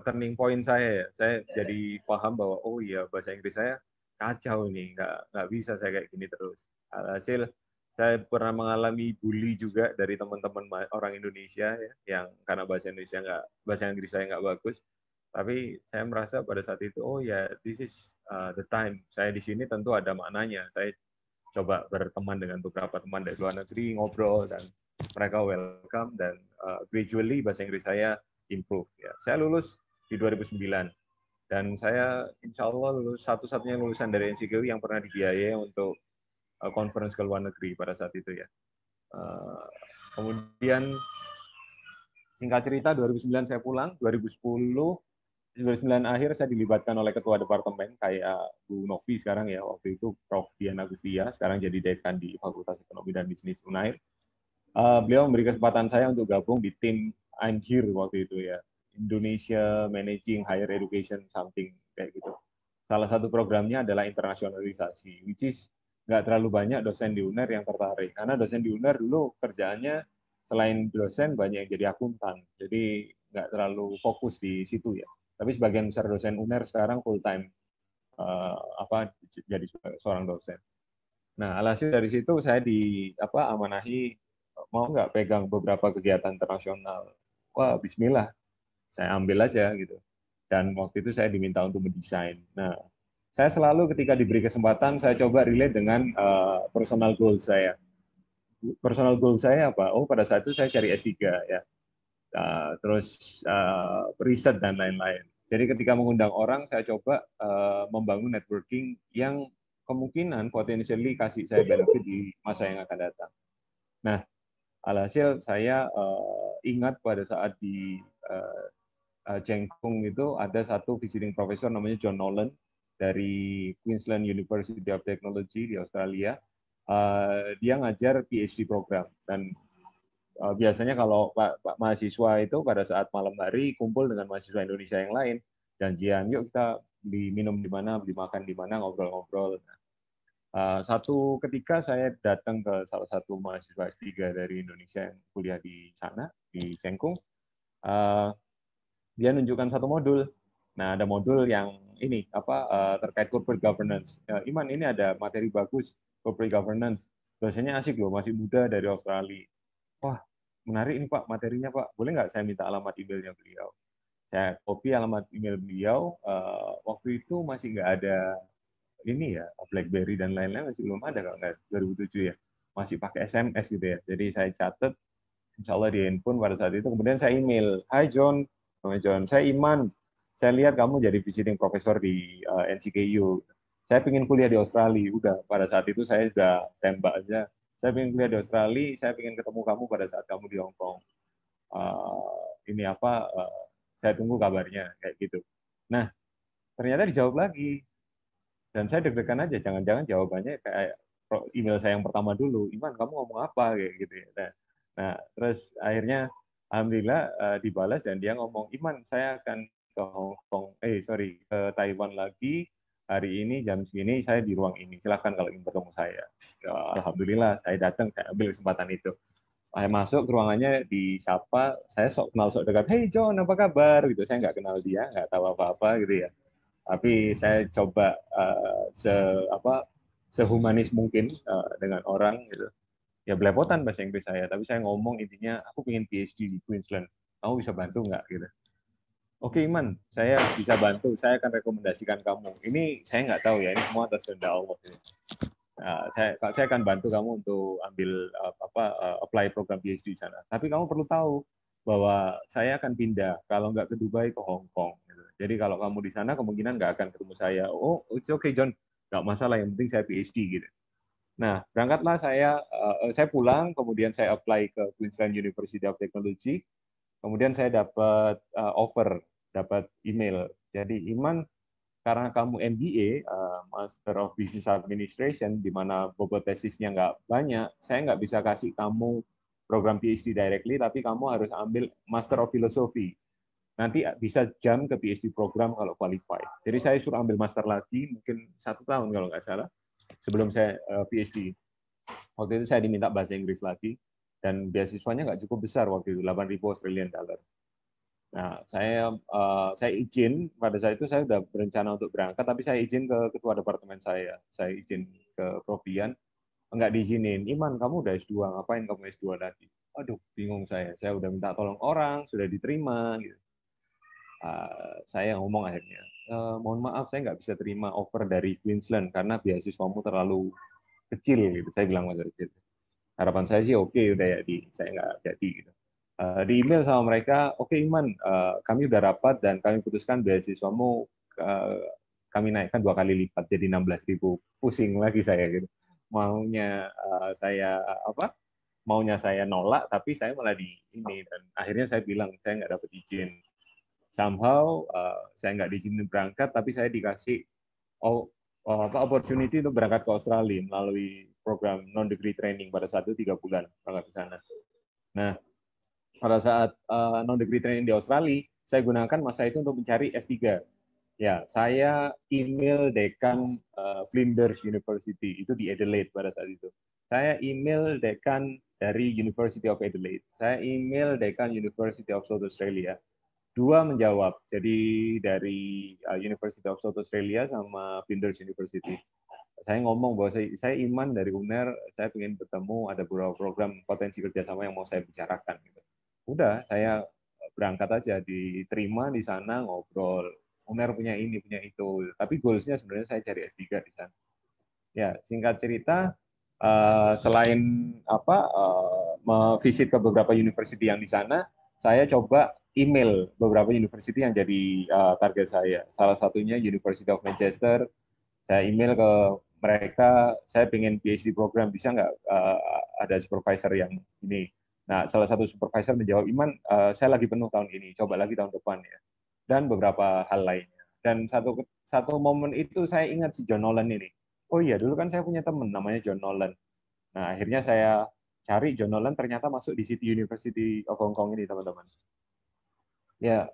turning point saya ya. Saya jadi paham bahwa oh iya bahasa Inggris saya kacau ini, nggak bisa saya kayak gini terus. Hasil saya pernah mengalami bully juga dari teman-teman orang Indonesia ya, yang karena bahasa Inggris saya nggak bagus. Tapi saya merasa pada saat itu, oh ya, this is the time. Saya di sini tentu ada maknanya. Saya coba berteman dengan beberapa teman dari luar negeri, ngobrol, dan mereka welcome, dan gradually bahasa Inggris saya improve. Ya. Saya lulus di 2009, dan saya insya Allah lulus satu-satunya lulusan dari NCQI yang pernah dibiayai untuk conference ke luar negeri pada saat itu ya. Kemudian singkat cerita 2009 saya pulang, 2010 akhir saya dilibatkan oleh ketua departemen kayak Bu Novi sekarang ya, waktu itu Prof. Dian Agustia, sekarang jadi dekan di Fakultas Ekonomi dan Bisnis Unair. Beliau memberi kesempatan saya untuk gabung di tim I'm Here waktu itu ya, Indonesia Managing Higher Education something kayak gitu. Salah satu programnya adalah internasionalisasi, which is nggak terlalu banyak dosen di UNER yang tertarik, karena dosen di UNER dulu kerjaannya selain dosen banyak yang jadi akuntan, jadi nggak terlalu fokus di situ ya. Tapi sebagian besar dosen UNER sekarang full time jadi seorang dosen. Nah, alhasil dari situ saya amanahi mau nggak pegang beberapa kegiatan internasional. Wah, bismillah. Saya ambil aja gitu. Dan waktu itu saya diminta untuk mendesain. Nah, saya selalu ketika diberi kesempatan saya coba relate dengan personal goal saya. Personal goal saya apa? Oh, pada saat itu saya cari S3 ya. Terus riset dan lain-lain. Jadi ketika mengundang orang, saya coba membangun networking yang kemungkinan potentially kasih saya benefit di masa yang akan datang. Nah, alhasil saya ingat pada saat di Cengkung itu ada satu visiting professor namanya John Nolan dari Queensland University of Technology di Australia. Dia ngajar PhD program, dan biasanya kalau Pak mahasiswa itu pada saat malam hari kumpul dengan mahasiswa Indonesia yang lain, janjian, yuk kita beli minum di mana, beli makan di mana, ngobrol-ngobrol. Satu ketika saya datang ke salah satu mahasiswa S3 dari Indonesia yang kuliah di sana, di Cengkung, dia nunjukkan satu modul. Nah, ada modul yang ini terkait corporate governance. Iman, ini ada materi bagus corporate governance. Dosennya asik loh, masih muda dari Australia. Wah, menarik ini Pak materinya Pak. Boleh nggak saya minta alamat emailnya beliau? Saya copy alamat email beliau. Waktu itu masih nggak ada ini ya, BlackBerry dan lain-lain masih belum ada kalau nggak 2007 ya. Masih pakai SMS gitu ya. Jadi saya catat, insya Allah di handphone pada saat itu. Kemudian saya email, Hai John, saya Iman. Saya lihat kamu jadi visiting professor di NCKU. Saya ingin kuliah di Australia. Udah pada saat itu saya sudah tembak aja. Saya ingin kuliah di Australia. Saya ingin ketemu kamu pada saat kamu di Hong Kong. Saya tunggu kabarnya kayak gitu. Nah, ternyata dijawab lagi. Dan saya deg-degan aja. Jangan-jangan jawabannya kayak email saya yang pertama dulu. Iman, kamu ngomong apa kayak gitu ya. Nah, terus akhirnya alhamdulillah dibalas dan dia ngomong, Iman, saya akan ke Hong Kong, ke Taiwan lagi hari ini jam segini, saya di ruang ini. Silakan kalau ingin bertemu saya. Ya, alhamdulillah saya datang, saya ambil kesempatan itu. Saya masuk ke ruangannya, disapa, saya sok kenal sok dekat, hey John, apa kabar? Gitu. Saya nggak kenal dia, nggak tahu apa-apa gitu ya. Tapi saya coba sehumanis mungkin dengan orang gitu. Ya belepotan bahasa Inggris saya, tapi saya ngomong intinya aku pengen PhD di Queensland, kamu bisa bantu nggak gitu. Oke Iman, saya bisa bantu, saya akan rekomendasikan kamu. Ini saya nggak tahu ya, ini semua atas kehendak Allah. Nah, saya akan bantu kamu untuk ambil apply program PhD di sana. Tapi kamu perlu tahu bahwa saya akan pindah, kalau nggak ke Dubai ke Hong Kong. Gitu. Jadi kalau kamu di sana kemungkinan nggak akan ketemu saya. Oh, it's okay John, nggak masalah, yang penting saya PhD gitu. Nah, berangkatlah saya pulang, kemudian saya apply ke Queensland University of Technology, kemudian saya dapat offer, dapat email. Jadi Iman, karena kamu MBA, Master of Business Administration, di mana bobot tesisnya nggak banyak, saya nggak bisa kasih kamu program PhD directly, tapi kamu harus ambil Master of Philosophy. Nanti bisa jam ke PhD program kalau qualified. Jadi saya suruh ambil master lagi, mungkin 1 tahun kalau nggak salah, sebelum saya PhD. Waktu itu saya diminta bahasa Inggris lagi, dan beasiswanya nggak cukup besar waktu itu, 8.000 Australian dollar. Nah, saya izin, pada saat itu saya sudah berencana untuk berangkat, tapi saya izin ke ketua departemen saya izin ke Prof. Dian, enggak diizinin. Iman, kamu udah S2, ngapain kamu S2 lagi? Aduh, bingung saya udah minta tolong orang, sudah diterima. Gitu. Saya ngomong akhirnya, mohon maaf, saya nggak bisa terima offer dari Queensland, karena beasiswamu terlalu kecil gitu. Saya bilang masih kecil. Harapan saya sih oke, udah ya saya nggak jadi gitu. Di email sama mereka, oke Iman, kami udah rapat dan kami putuskan beasiswamu kami naikkan 2 kali lipat jadi 16.000. Pusing lagi saya gitu. Maunya saya maunya saya nolak, tapi saya malah di ini, dan akhirnya saya bilang saya nggak dapat izin. Somehow saya nggak diizinin berangkat, tapi saya dikasih opportunity untuk berangkat ke Australia melalui program non-degree training pada saat itu 3 bulan berangkat ke sana. Nah, pada saat non-degree training di Australia, saya gunakan masa itu untuk mencari S3. Ya, saya email dekan Flinders University, itu di Adelaide pada saat itu. Saya email dekan dari University of Adelaide. Saya email dekan University of South Australia. 2 menjawab, jadi dari University of South Australia sama Flinders University. Saya ngomong bahwa saya Iman dari UNER, saya ingin bertemu, ada beberapa program potensi kerjasama yang mau saya bicarakan. Gitu. Udah, saya berangkat aja, diterima di sana, ngobrol. UNER punya ini, punya itu. Tapi goals-nya sebenarnya saya cari S3 di sana. Ya, singkat cerita, selain visit ke beberapa university yang di sana, saya coba email beberapa university yang jadi target saya. Salah satunya University of Manchester. Saya email ke mereka, saya pengen PhD program, bisa nggak ada supervisor yang ini. Nah, salah satu supervisor menjawab, Iman, saya lagi penuh tahun ini, coba lagi tahun depan ya. Dan beberapa hal lainnya. Dan satu momen itu saya ingat si John Nolan ini. Oh iya, dulu kan saya punya teman namanya John Nolan. Nah, akhirnya saya cari John Nolan, ternyata masuk di City University of Hong Kong ini, teman-teman. Ya,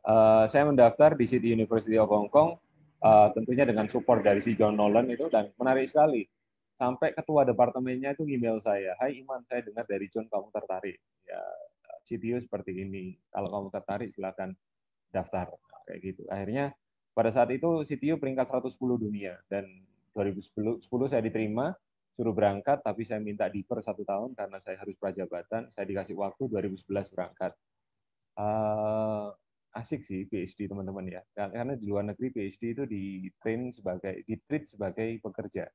saya mendaftar di City University of Hong Kong, tentunya dengan support dari si John Nolan itu, dan menarik sekali. Sampai ketua departemennya itu email saya, Hai Iman, saya dengar dari John kamu tertarik. Ya, CTU seperti ini. Kalau kamu tertarik, silakan daftar. Nah, kayak gitu. Akhirnya pada saat itu CTU peringkat 110 dunia, dan 2010 saya diterima, suruh berangkat, tapi saya minta defer 1 tahun karena saya harus prajabatan. Saya dikasih waktu 2011 berangkat. Asik sih PhD teman-teman ya, karena di luar negeri PhD itu di-treat sebagai pekerja.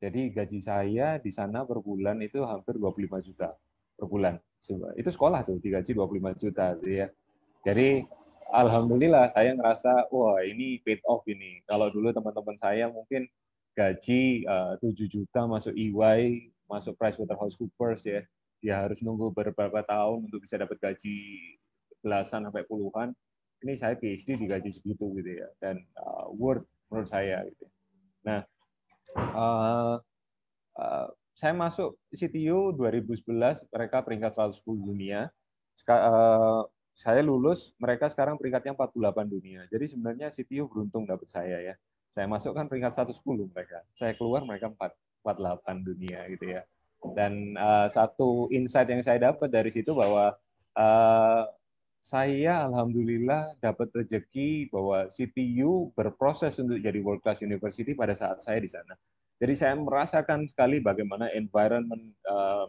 Jadi gaji saya di sana per bulan itu hampir 25 juta per bulan. Itu sekolah tuh digaji 25 juta gitu ya. Jadi alhamdulillah saya ngerasa wah ini paid off ini. Kalau dulu teman-teman saya mungkin gaji 7 juta masuk EY, masuk PricewaterhouseCoopers ya, dia harus nunggu beberapa tahun untuk bisa dapat gaji belasan sampai puluhan. Ini saya PhD digaji segitu gitu ya, dan worth menurut saya gitu. Nah, saya masuk CTU 2011, mereka peringkat 110 dunia. Saya lulus, mereka sekarang peringkatnya 48 dunia. Jadi sebenarnya CTU beruntung dapat saya ya. Saya masuk kan peringkat 110 mereka. Saya keluar mereka 48 dunia gitu ya. Dan satu insight yang saya dapat dari situ bahwa saya alhamdulillah dapat rezeki bahwa CTU berproses untuk jadi world class university pada saat saya di sana. Jadi saya merasakan sekali bagaimana environment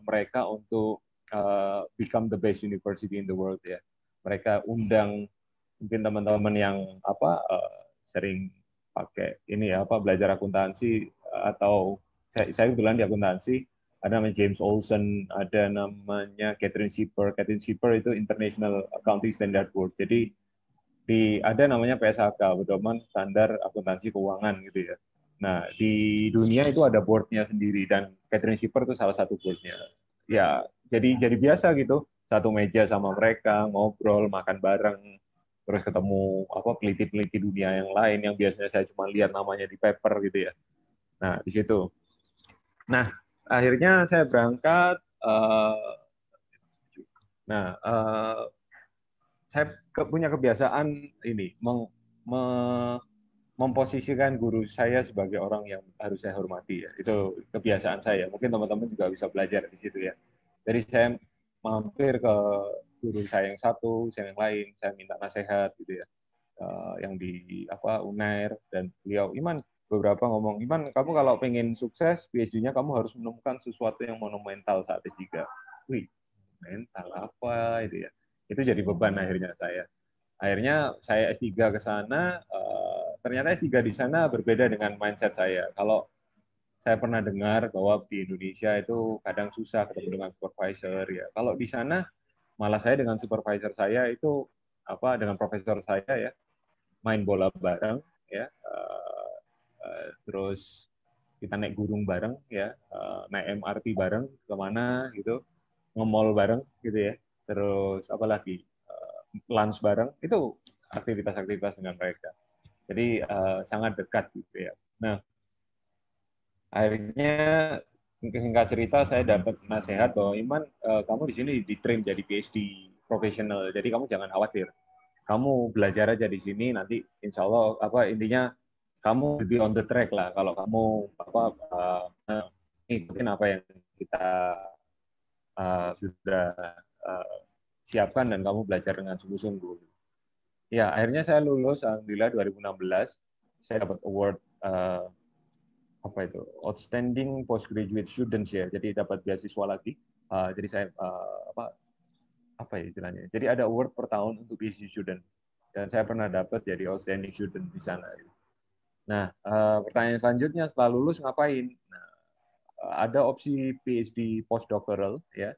mereka untuk become the best university in the world ya. Mereka undang mungkin teman-teman yang sering pakai ini ya belajar akuntansi atau saya kebetulan di akuntansi. Ada namanya James Olsen, ada namanya Catherine Shipper. Catherine Shipper itu International Accounting Standard Board. Jadi ada namanya PSAK, Pedoman Standar Akuntansi Keuangan gitu ya. Nah, di dunia itu ada boardnya sendiri, dan Catherine Shipper itu salah satu boardnya. Ya, jadi biasa gitu, satu meja sama mereka, ngobrol, makan bareng, terus ketemu peliti-peliti dunia yang lain yang biasanya saya cuma lihat namanya di paper gitu ya. Nah, di situ. Nah, akhirnya saya berangkat. Saya punya kebiasaan ini memposisikan guru saya sebagai orang yang harus saya hormati ya. Itu kebiasaan saya. Mungkin teman-teman juga bisa belajar di situ ya. Jadi saya mampir ke guru saya yang satu, saya yang lain, saya minta nasihat gitu ya. Yang di UNAIR, dan beliau Iman beberapa ngomong, Iman kamu kalau pengen sukses PhD-nya kamu harus menemukan sesuatu yang monumental saat S3. Wih, mental apa itu ya? Itu jadi beban akhirnya saya. Akhirnya saya S3 ke sana, ternyata S3 di sana berbeda dengan mindset saya. Kalau saya pernah dengar bahwa di Indonesia itu kadang susah ketemu dengan supervisor ya. Kalau di sana malah saya dengan supervisor saya itu dengan profesor saya ya main bola bareng ya, terus kita naik gunung bareng ya, naik MRT bareng kemana gitu, nge-mall bareng gitu ya, terus apalagi lunch bareng, itu aktivitas-aktivitas dengan mereka. Jadi sangat dekat gitu ya. Nah, akhirnya singkat cerita saya dapat nasihat bahwa Iman, kamu di sini di-train jadi PhD profesional, jadi kamu jangan khawatir. Kamu belajar aja di sini, nanti insya Allah intinya kamu lebih on the track lah kalau kamu ngikutin apa yang kita sudah siapkan dan kamu belajar dengan sungguh-sungguh. Ya, akhirnya saya lulus alhamdulillah 2016. Saya dapat award Outstanding Postgraduate Students ya. Jadi dapat beasiswa lagi. Jadi saya istilahnya. Jadi ada award per tahun untuk PhD student. Dan saya pernah dapat jadi outstanding student di sana. Nah, pertanyaan selanjutnya setelah lulus ngapain? Nah, ada opsi PhD postdoctoral ya.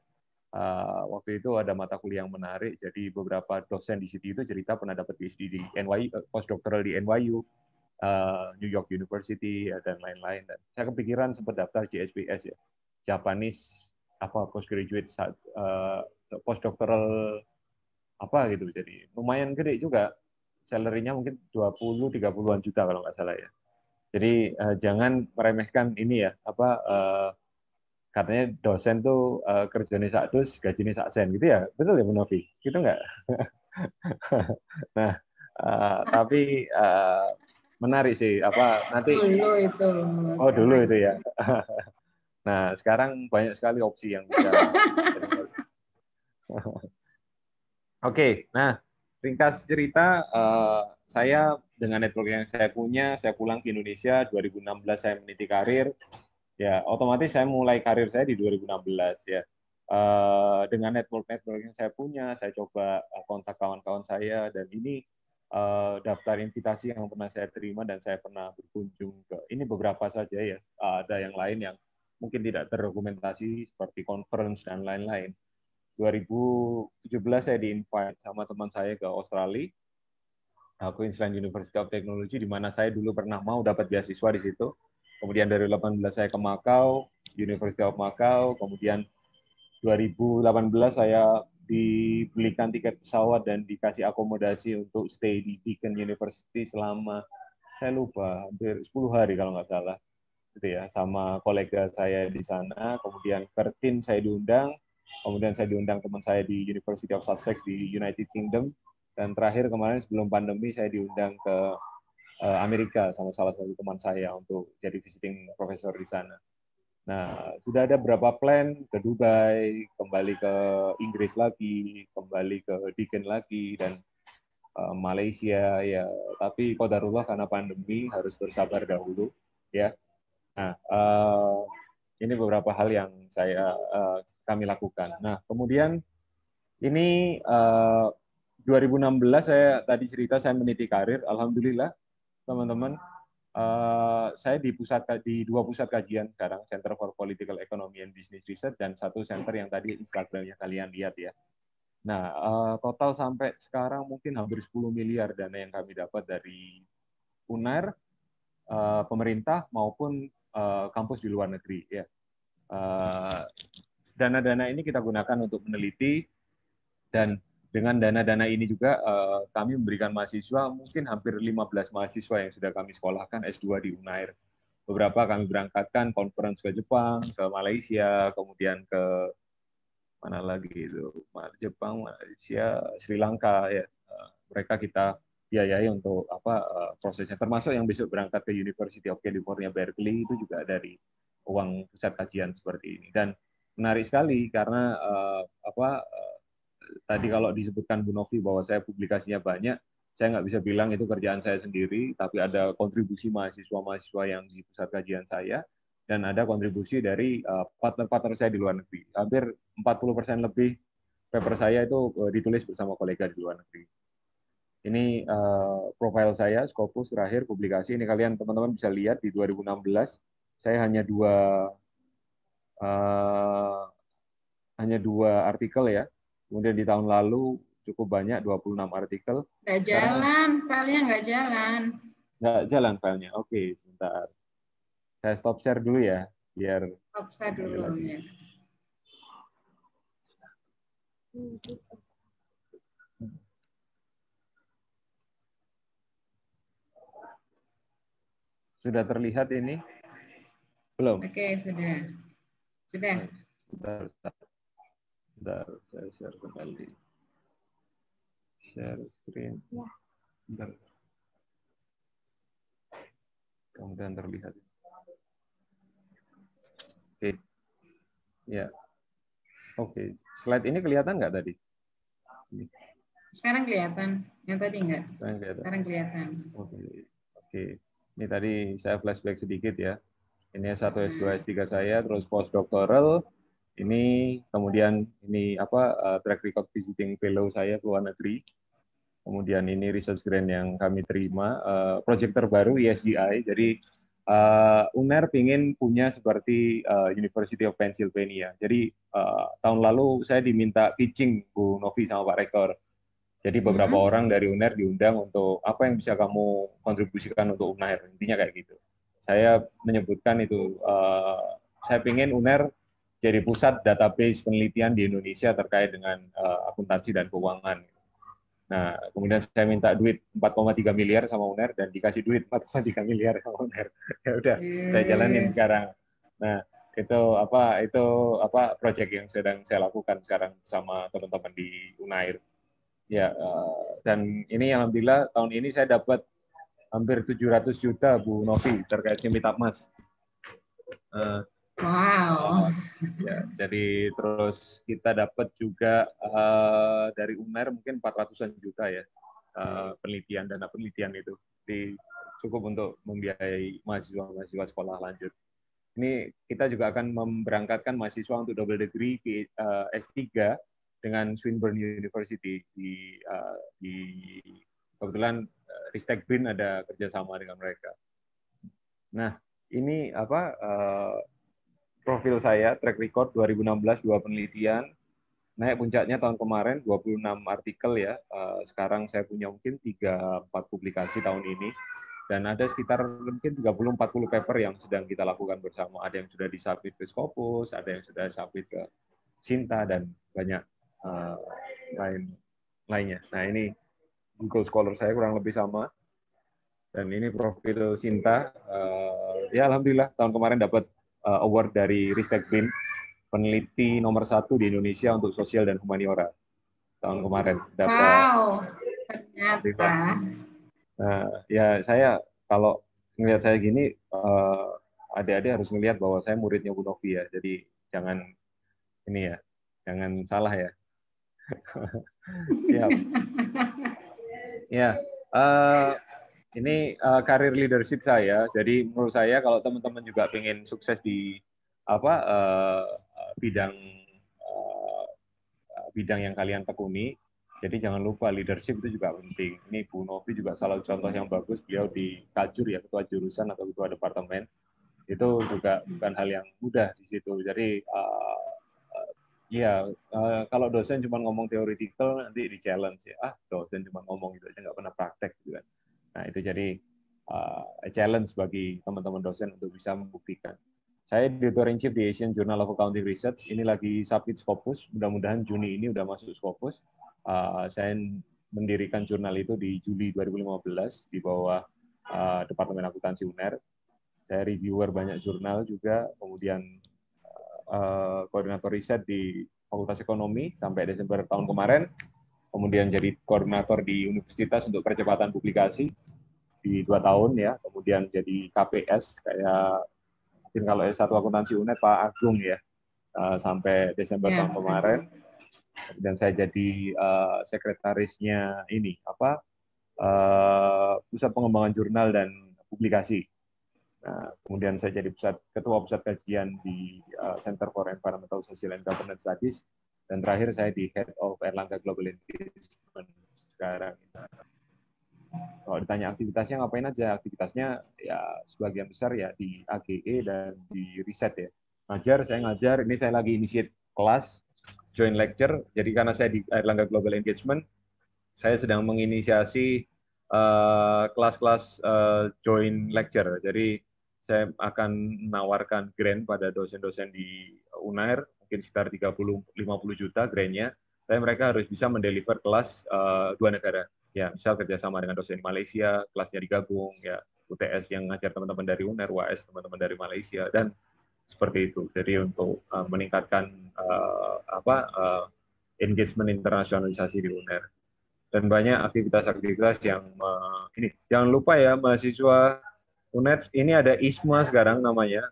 Waktu itu ada mata kuliah yang menarik. Jadi beberapa dosen di situ itu cerita pernah dapat PhD di NYU, postdoctoral di NYU. New York University dan lain-lain. Dan saya kepikiran sempat daftar JSPS ya, Japanese postgraduate postdoctoral gitu. Jadi lumayan gede juga, salary-nya mungkin 20-30-an juta kalau nggak salah ya. Jadi jangan meremehkan ini ya, katanya dosen tuh kerjanya sak dus, gajinya sak sen gitu ya, betul ya Bu Novi? Gitu nggak? Nah, tapi menarik sih nanti dulu itu. dulu itu ya. Nah, sekarang banyak sekali opsi yang bisa. Oke, nah ringkas cerita, saya dengan network yang saya punya, saya pulang ke Indonesia 2016, saya meniti karir. Ya, otomatis saya mulai karir saya di 2016 ya. Dengan network yang saya punya, saya coba kontak kawan-kawan saya, dan ini daftar invitasi yang pernah saya terima dan saya pernah berkunjung ke ini beberapa saja ya. Ada yang lain yang mungkin tidak terdokumentasi seperti conference dan lain-lain. 2017 saya di-invite sama teman saya ke Australia, Queensland University of Technology, di mana saya dulu pernah mau dapat beasiswa di situ. Kemudian dari 2018 saya ke Macau, University of Macau. Kemudian 2018 saya dibelikan tiket pesawat dan dikasih akomodasi untuk stay di Deakin University selama, saya lupa, hampir 10 hari kalau nggak salah, gitu ya, sama kolega saya di sana. Kemudian Pertin saya diundang, kemudian saya diundang teman saya di University of Sussex di United Kingdom, dan terakhir kemarin sebelum pandemi saya diundang ke Amerika sama salah satu teman saya untuk jadi visiting professor di sana. Nah, sudah ada beberapa plan ke Dubai, kembali ke Inggris lagi, kembali ke Deakin lagi, dan Malaysia ya. Tapi qadarullah karena pandemi harus bersabar dahulu ya. Nah, ini beberapa hal yang kami lakukan. Nah, kemudian ini 2016 saya tadi cerita saya meniti karir, alhamdulillah teman-teman. Saya di dua pusat kajian sekarang, Center for Political Economy and Business Research, dan satu center yang tadi Instagramnya kalian lihat ya. Nah, total sampai sekarang mungkin hampir 10 miliar dana yang kami dapat dari UNAIR, pemerintah maupun kampus di luar negeri ya. Dana-dana ini kita gunakan untuk meneliti, dan dengan dana-dana ini juga kami memberikan mahasiswa, mungkin hampir 15 mahasiswa yang sudah kami sekolahkan S2 di UNAIR. Beberapa kami berangkatkan conference ke Jepang, ke Malaysia, kemudian ke mana lagi itu, Jepang, Malaysia, Sri Lanka ya. Mereka kita biayai untuk prosesnya, termasuk yang besok berangkat ke University of California Berkeley itu juga dari uang pusat kajian seperti ini. Dan menarik sekali karena tadi kalau disebutkan Bu Novi bahwa saya publikasinya banyak, saya nggak bisa bilang itu kerjaan saya sendiri, tapi ada kontribusi mahasiswa-mahasiswa yang di pusat kajian saya, dan ada kontribusi dari partner-partner saya di luar negeri. Hampir 40% lebih paper saya itu ditulis bersama kolega di luar negeri. Ini profil saya, Scopus terakhir publikasi, ini kalian teman-teman bisa lihat di 2016, saya hanya dua artikel ya. Kemudian di tahun lalu cukup banyak, 26 artikel. Nggak jalan, filenya nggak jalan. Nggak jalan filenya. Oke, sebentar. Saya stop share dulu ya, biar Stop share dulu ya. Sudah terlihat ini? Belum? Oke, sudah. Sudah. Bentar, saya share kembali. Share screen. Bentar. Kemudian terlihat. Oke. Ya. Oke. Slide ini kelihatan nggak tadi? Sekarang kelihatan. Yang tadi enggak? Sekarang kelihatan. Oke. Ini tadi saya flashback sedikit ya. Ini S1, S2, S3 saya, terus postdoctoral. Ini kemudian ini track record visiting fellow saya ke luar negeri. Kemudian ini research grant yang kami terima, project terbaru ESGI. Jadi UNER ingin punya seperti University of Pennsylvania. Jadi tahun lalu saya diminta pitching Bu Novi sama Pak Rektor. Jadi beberapa orang dari UNER diundang untuk apa yang bisa kamu kontribusikan untuk UNER. Intinya kayak gitu. Saya menyebutkan itu, saya ingin UNER jadi pusat database penelitian di Indonesia terkait dengan akuntansi dan keuangan. Nah, kemudian saya minta duit 4,3 miliar sama UNER dan dikasih duit 4,3 miliar sama UNER. Ya udah, saya jalanin sekarang. Nah, itu proyek yang sedang saya lakukan sekarang sama teman-teman di UNAIR. Ya, dan ini alhamdulillah tahun ini saya dapat hampir 700 juta Bu Novi terkait Cimitapmas. Wow. Ya, jadi terus kita dapat juga dari UNER mungkin 400-an juta ya penelitian, dana penelitian itu cukup untuk membiayai mahasiswa sekolah lanjut. Ini kita juga akan memberangkatkan mahasiswa untuk double degree S3 dengan Swinburne University di kebetulan Ristek BRIN ada kerjasama dengan mereka. Nah, ini profil saya, track record 2016 2 penelitian, naik puncaknya tahun kemarin 26 artikel ya. Sekarang saya punya mungkin 3-4 publikasi tahun ini, dan ada sekitar mungkin 30-40 paper yang sedang kita lakukan bersama. Ada yang sudah disubmit ke Scopus, ada yang sudah submit ke Sinta, dan banyak lainnya. Nah, ini Google Scholar saya kurang lebih sama. Dan ini profil Sinta. Ya alhamdulillah tahun kemarin dapat award dari Ristek BRIN, peneliti nomor 1 di Indonesia untuk sosial dan humaniora tahun kemarin. Wow, ternyata. Nah, ya saya kalau melihat saya gini, adik-adik harus melihat bahwa saya muridnya Bu Novi ya. Jadi jangan salah ya. Ya. Ya. Ini karir leadership saya. Jadi menurut saya kalau teman-teman juga pengen sukses di bidang yang kalian tekuni, jadi jangan lupa leadership itu juga penting. Ini Bu Novi juga salah contoh yang bagus. Beliau di Kajur ya, ketua jurusan atau ketua departemen. Itu juga bukan hal yang mudah di situ. Jadi kalau dosen cuma ngomong theoretical nanti di challenge ya. Dosen cuma ngomong gitu aja nggak pernah praktek gitu kan. Nah, itu jadi challenge bagi teman-teman dosen untuk bisa membuktikan. Saya editor-in-chief di Asian Journal of Accounting Research. Ini lagi submit Scopus. Mudah-mudahan Juni ini udah masuk Scopus. Saya mendirikan jurnal itu di Juli 2015 di bawah Departemen Akuntansi UNER. Saya reviewer banyak jurnal juga. Kemudian koordinator riset di Fakultas Ekonomi sampai Desember tahun kemarin. Kemudian jadi koordinator di universitas untuk percepatan publikasi di 2 tahun ya, kemudian jadi KPS kayak mungkin kalau S1 akuntansi UNED Pak Agung ya, sampai Desember tahun kemarin. Kemudian saya jadi sekretarisnya ini Pusat Pengembangan Jurnal dan Publikasi. Nah, kemudian saya jadi ketua pusat kajian di Center for Environmental, Social and Governance Studies. Dan terakhir saya di Head of Erlangga Global Engagement sekarang. Kalau ditanya aktivitasnya ngapain aja, aktivitasnya ya sebagian besar ya di AGE dan di riset ya. Ngajar, saya ngajar, ini saya lagi initiate kelas, join lecture. Jadi karena saya di Airlangga Global Engagement, saya sedang menginisiasi kelas-kelas join lecture. Jadi saya akan menawarkan grant pada dosen-dosen di UNAIR, mungkin sekitar 30-50 juta grantnya. Tapi mereka harus bisa mendeliver kelas 2 negara. Ya, misal kerjasama dengan dosen di Malaysia, kelasnya digabung, ya UTS yang ngajar teman-teman dari UNAIR, UAS teman-teman dari Malaysia, dan seperti itu. Jadi untuk meningkatkan engagement internasionalisasi di UNAIR. Dan banyak aktivitas-aktivitas yang ini. Jangan lupa ya mahasiswa UNED, ini ada ISMA sekarang namanya.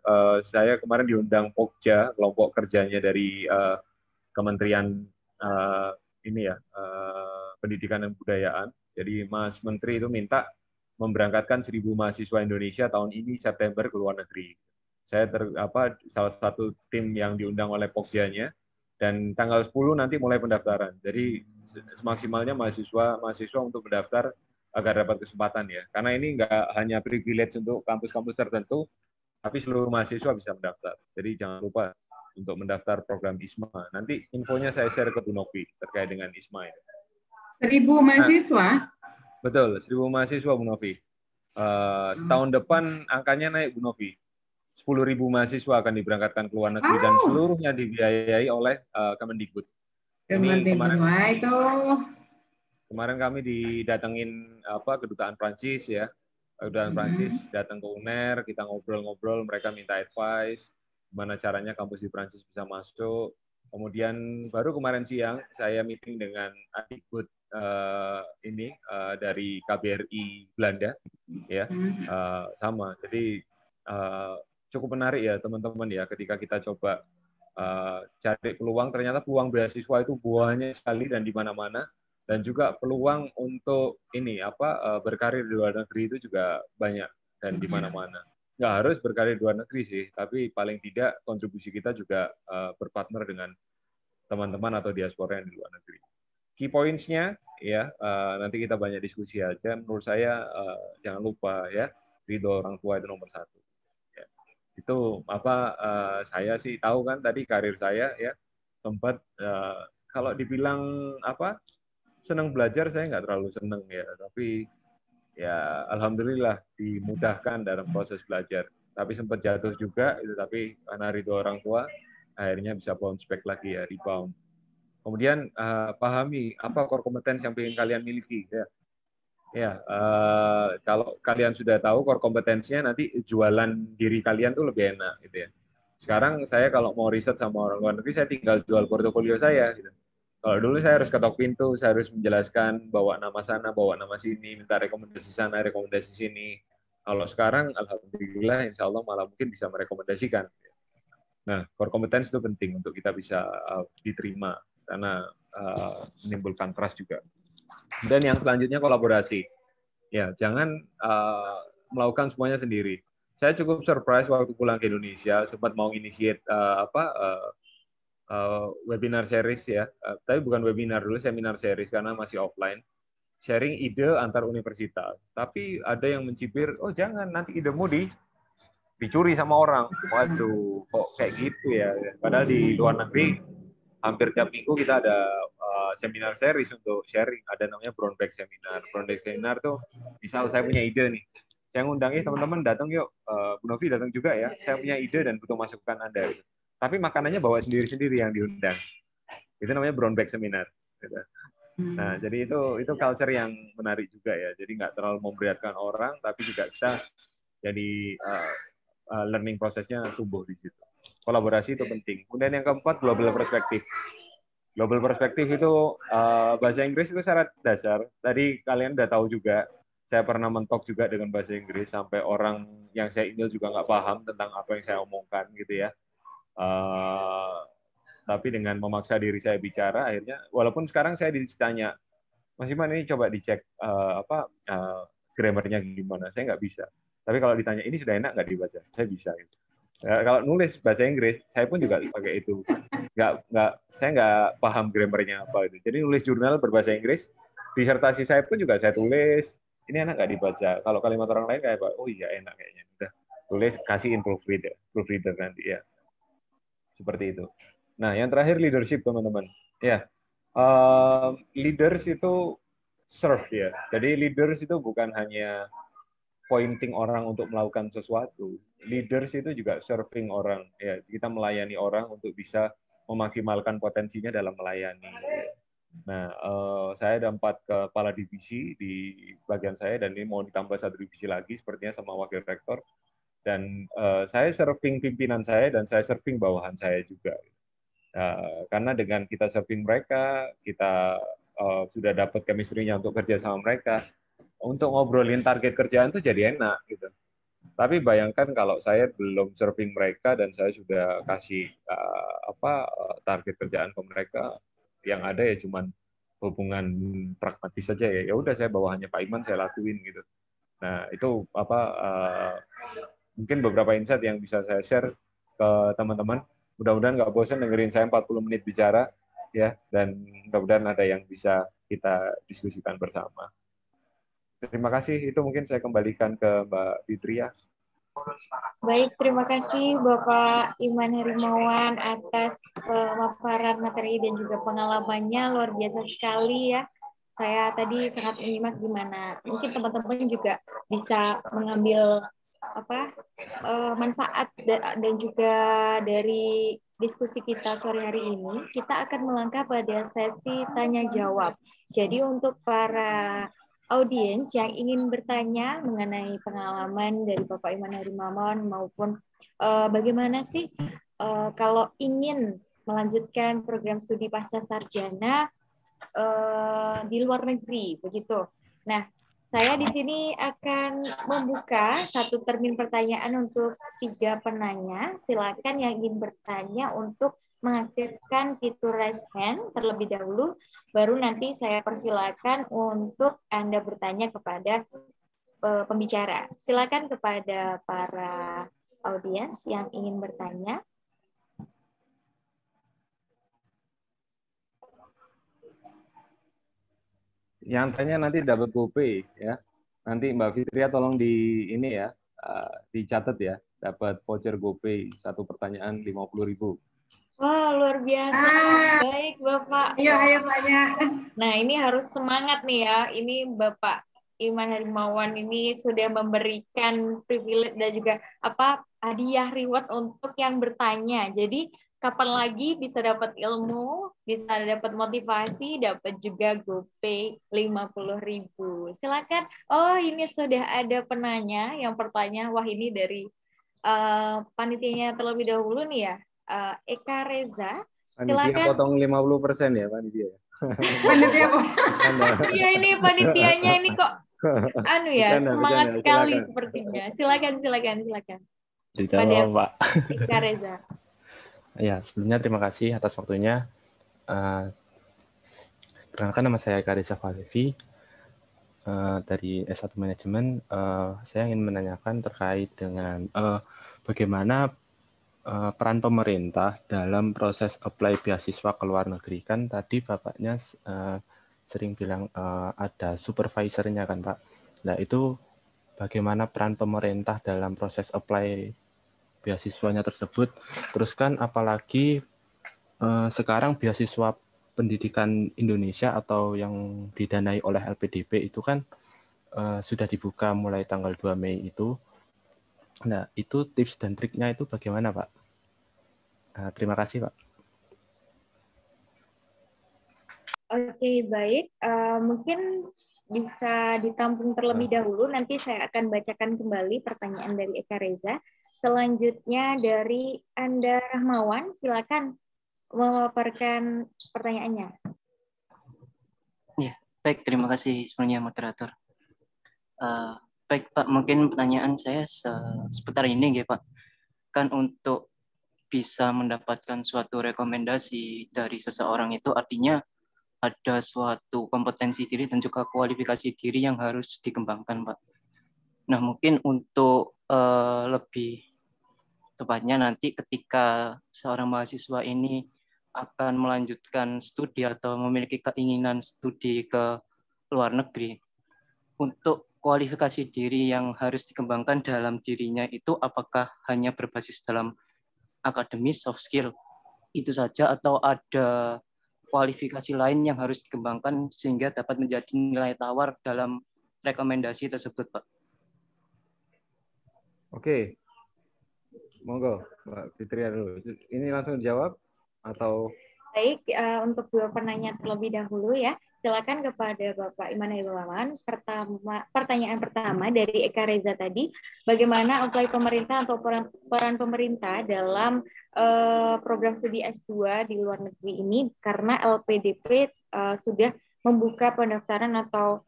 Saya kemarin diundang Pokja, kelompok kerjanya dari Kementerian Pendidikan dan Kebudayaan. Jadi Mas Menteri itu minta memberangkatkan 1.000 mahasiswa Indonesia tahun ini September ke luar negeri. Saya salah satu tim yang diundang oleh Pokjanya, dan tanggal 10 nanti mulai pendaftaran. Jadi semaksimalnya mahasiswa untuk mendaftar agar dapat kesempatan ya. Karena ini nggak hanya privilege untuk kampus-kampus tertentu, tapi seluruh mahasiswa bisa mendaftar. Jadi jangan lupa untuk mendaftar program ISMA. Nanti infonya saya share ke Bu Novi terkait dengan ISMA ini. 1.000 mahasiswa? Betul, 1.000 mahasiswa Bu Novi. Tahun depan angkanya naik Bu Novi. 10.000 mahasiswa akan diberangkatkan ke luar negeri dan seluruhnya dibiayai oleh Kemendikbud. Kemarin kami didatengin kedutaan Prancis ya. Kedutaan Prancis datang ke UNAIR, kita ngobrol-ngobrol, mereka minta advice gimana caranya kampus di Prancis bisa masuk. Kemudian baru kemarin siang saya meeting dengan Adikbud dari KBRI Belanda ya. Sama. Jadi cukup menarik ya teman-teman ya, ketika kita coba cari peluang, ternyata peluang beasiswa itu buahnya sekali dan di mana-mana, dan juga peluang untuk berkarir di luar negeri itu juga banyak dan di mana-mana. Nggak harus berkarir di luar negeri sih, tapi paling tidak kontribusi kita juga berpartner dengan teman-teman atau diaspora yang di luar negeri. Key points-nya ya, nanti kita banyak diskusi aja. Menurut saya jangan lupa ya, ridho orang tua itu nomor 1. Itu saya sih tahu kan tadi karir saya ya, sempat kalau dibilang senang belajar, saya nggak terlalu senang ya, tapi ya alhamdulillah dimudahkan dalam proses belajar. Tapi sempat jatuh juga itu, tapi karena ridho orang tua akhirnya bisa bounce back lagi ya, rebound. Kemudian pahami apa core competence yang ingin kalian miliki ya. Ya, kalau kalian sudah tahu core kompetensinya, nanti jualan diri kalian tuh lebih enak gitu ya. Sekarang saya kalau mau riset sama orang luar negeri, saya tinggal jual portofolio saya gitu. Kalau dulu saya harus ketok pintu, saya harus menjelaskan, bawa nama sana, bawa nama sini, minta rekomendasi sana, rekomendasi sini. Kalau sekarang, alhamdulillah, insya Allah malah mungkin bisa merekomendasikan. Nah, core competence itu penting untuk kita bisa diterima, karena menimbulkan trust juga. Dan yang selanjutnya kolaborasi. Ya, jangan melakukan semuanya sendiri. Saya cukup surprise waktu pulang ke Indonesia, sempat mau initiate webinar series ya. Tapi bukan webinar dulu, seminar series karena masih offline. Sharing ide antar universitas. Tapi ada yang mencibir, oh jangan, nanti idemu dicuri sama orang. Waduh, kok kayak gitu ya. Padahal di luar negeri hampir tiap minggu kita ada seminar series untuk sharing, ada namanya Brown Bag Seminar. Brown Bag Seminar tuh, misal saya punya ide nih, saya ngundang teman-teman datang yuk, Bu Novi datang juga ya, saya punya ide dan butuh masukan Anda. Tapi makanannya bawa sendiri-sendiri yang diundang. Itu namanya Brown Bag Seminar. Nah, jadi itu culture yang menarik juga ya. Jadi nggak terlalu memberatkan orang, tapi juga kita jadi learning prosesnya tumbuh di situ. Kolaborasi itu penting. Kemudian yang keempat, global perspective. Global perspective itu bahasa Inggris itu syarat dasar. Tadi kalian udah tahu juga, saya pernah mentok juga dengan bahasa Inggris sampai orang yang saya email juga nggak paham tentang apa yang saya omongkan gitu ya. Tapi dengan memaksa diri saya bicara, akhirnya walaupun sekarang saya ditanya, Mas Iman ini coba dicek grammarnya gimana, saya nggak bisa. Tapi kalau ditanya ini sudah enak nggak dibaca, saya bisa. Gitu. Kalau nulis bahasa Inggris, saya pun juga pakai itu. Saya nggak paham grammarnya apa itu. Jadi nulis jurnal berbahasa Inggris, disertasi saya pun juga saya tulis, ini enak nggak dibaca. Kalau kalimat orang lain kayak, oh iya enak kayaknya. Udah tulis, kasihin proofreader nanti ya. Seperti itu. Nah, yang terakhir leadership teman-teman. Ya, leaders itu serve ya. Jadi leaders itu bukan hanya pointing orang untuk melakukan sesuatu. Leaders itu juga serving orang. Ya, kita melayani orang untuk bisa memaksimalkan potensinya dalam melayani. Nah, saya ada 4 kepala divisi di bagian saya, dan ini mau ditambah 1 divisi lagi, sepertinya sama wakil rektor. Dan saya serving pimpinan saya, dan saya serving bawahan saya juga. Karena dengan kita serving mereka, kita sudah dapat chemistry-nya untuk kerja sama mereka. Untuk ngobrolin target kerjaan itu jadi enak gitu. Tapi bayangkan kalau saya belum serving mereka dan saya sudah kasih target kerjaan ke mereka, yang ada ya cuman hubungan pragmatis saja ya. Ya udah, saya bawahannya Pak Iman, saya lakuin gitu. Nah, itu mungkin beberapa insight yang bisa saya share ke teman-teman. Mudah-mudahan nggak bosan dengerin saya 40 menit bicara ya, dan mudah-mudahan ada yang bisa kita diskusikan bersama. Terima kasih. Itu mungkin saya kembalikan ke Mbak Fitria. Baik, terima kasih Bapak Iman Herimawan atas pemaparan materi dan juga pengalamannya, luar biasa sekali ya. Saya tadi sangat menyimak gimana mungkin teman-teman juga bisa mengambil manfaat dan juga dari diskusi kita sore hari ini. Kita akan melangkah pada sesi tanya jawab. Jadi untuk para audiens yang ingin bertanya mengenai pengalaman dari Bapak Iman Herimawan maupun bagaimana sih kalau ingin melanjutkan program studi pasca sarjana di luar negeri, begitu. Nah, saya di sini akan membuka 1 termin pertanyaan untuk 3 penanya. Silakan yang ingin bertanya untuk mengaktifkan fitur raise hand terlebih dahulu, baru nanti saya persilakan untuk Anda bertanya kepada pembicara. Silakan kepada para audiens yang ingin bertanya. Yang tanya nanti dapat GoPay ya. Nanti Mbak Fitria tolong dicatat ya, dapat voucher GoPay 1 pertanyaan 50.000. Wah, luar biasa. Baik, Bapak. Ayo tanya. Nah, ini harus semangat nih ya. Ini Bapak Iman Herimawan ini sudah memberikan privilege dan juga hadiah reward untuk yang bertanya. Jadi kapan lagi bisa dapat ilmu, bisa dapat motivasi, dapat juga GoPay 50.000. Silakan. Oh, ini sudah ada penanya yang bertanya. Wah, ini dari panitianya terlebih dahulu nih ya. Eka Reza. Panitia potong 50% ya, Panitia. Panitia apa? Iya, ini panitianya ini kok semangat sekali sepertinya. Silakan. Pada Pak. Eka Reza. Ya, sebelumnya terima kasih atas waktunya. Perkenalkan, nama saya Eka Reza Falevi dari S1 Manajemen. Saya ingin menanyakan terkait dengan bagaimana peran pemerintah dalam proses apply beasiswa ke luar negeri. Kan tadi Bapaknya sering bilang ada supervisornya kan Pak. Nah itu bagaimana peran pemerintah dalam proses apply beasiswanya tersebut. Terus kan apalagi sekarang beasiswa pendidikan Indonesia atau yang didanai oleh LPDP itu kan sudah dibuka mulai tanggal 2 Mei itu. Nah, itu tips dan triknya itu bagaimana, Pak? Terima kasih, Pak. Oke, baik. Mungkin bisa ditampung terlebih dahulu. Nanti saya akan bacakan kembali pertanyaan dari Eka Reza. Selanjutnya dari Anda Rahmawan, silakan memaparkan pertanyaannya. Ya, baik. Terima kasih sebenarnya moderator. Baik Pak, mungkin pertanyaan saya seputar ini ya Pak. Kan untuk bisa mendapatkan suatu rekomendasi dari seseorang itu artinya ada suatu kompetensi diri dan juga kualifikasi diri yang harus dikembangkan Pak. Nah mungkin untuk lebih tepatnya nanti ketika seorang mahasiswa ini akan melanjutkan studi atau memiliki keinginan studi ke luar negeri, untuk kualifikasi diri yang harus dikembangkan dalam dirinya itu apakah hanya berbasis dalam akademis, soft skill itu saja, atau ada kualifikasi lain yang harus dikembangkan sehingga dapat menjadi nilai tawar dalam rekomendasi tersebut, Pak? Oke, monggo Mbak Fitria dulu. Ini langsung dijawab atau? Baik, untuk dua penanya terlebih dahulu ya. Silakan kepada Bapak Iman Hilmawan. Pertanyaan pertama dari Eka Reza tadi, bagaimana apply pemerintah atau peran pemerintah dalam program studi S2 di luar negeri ini, karena LPDP sudah membuka pendaftaran, atau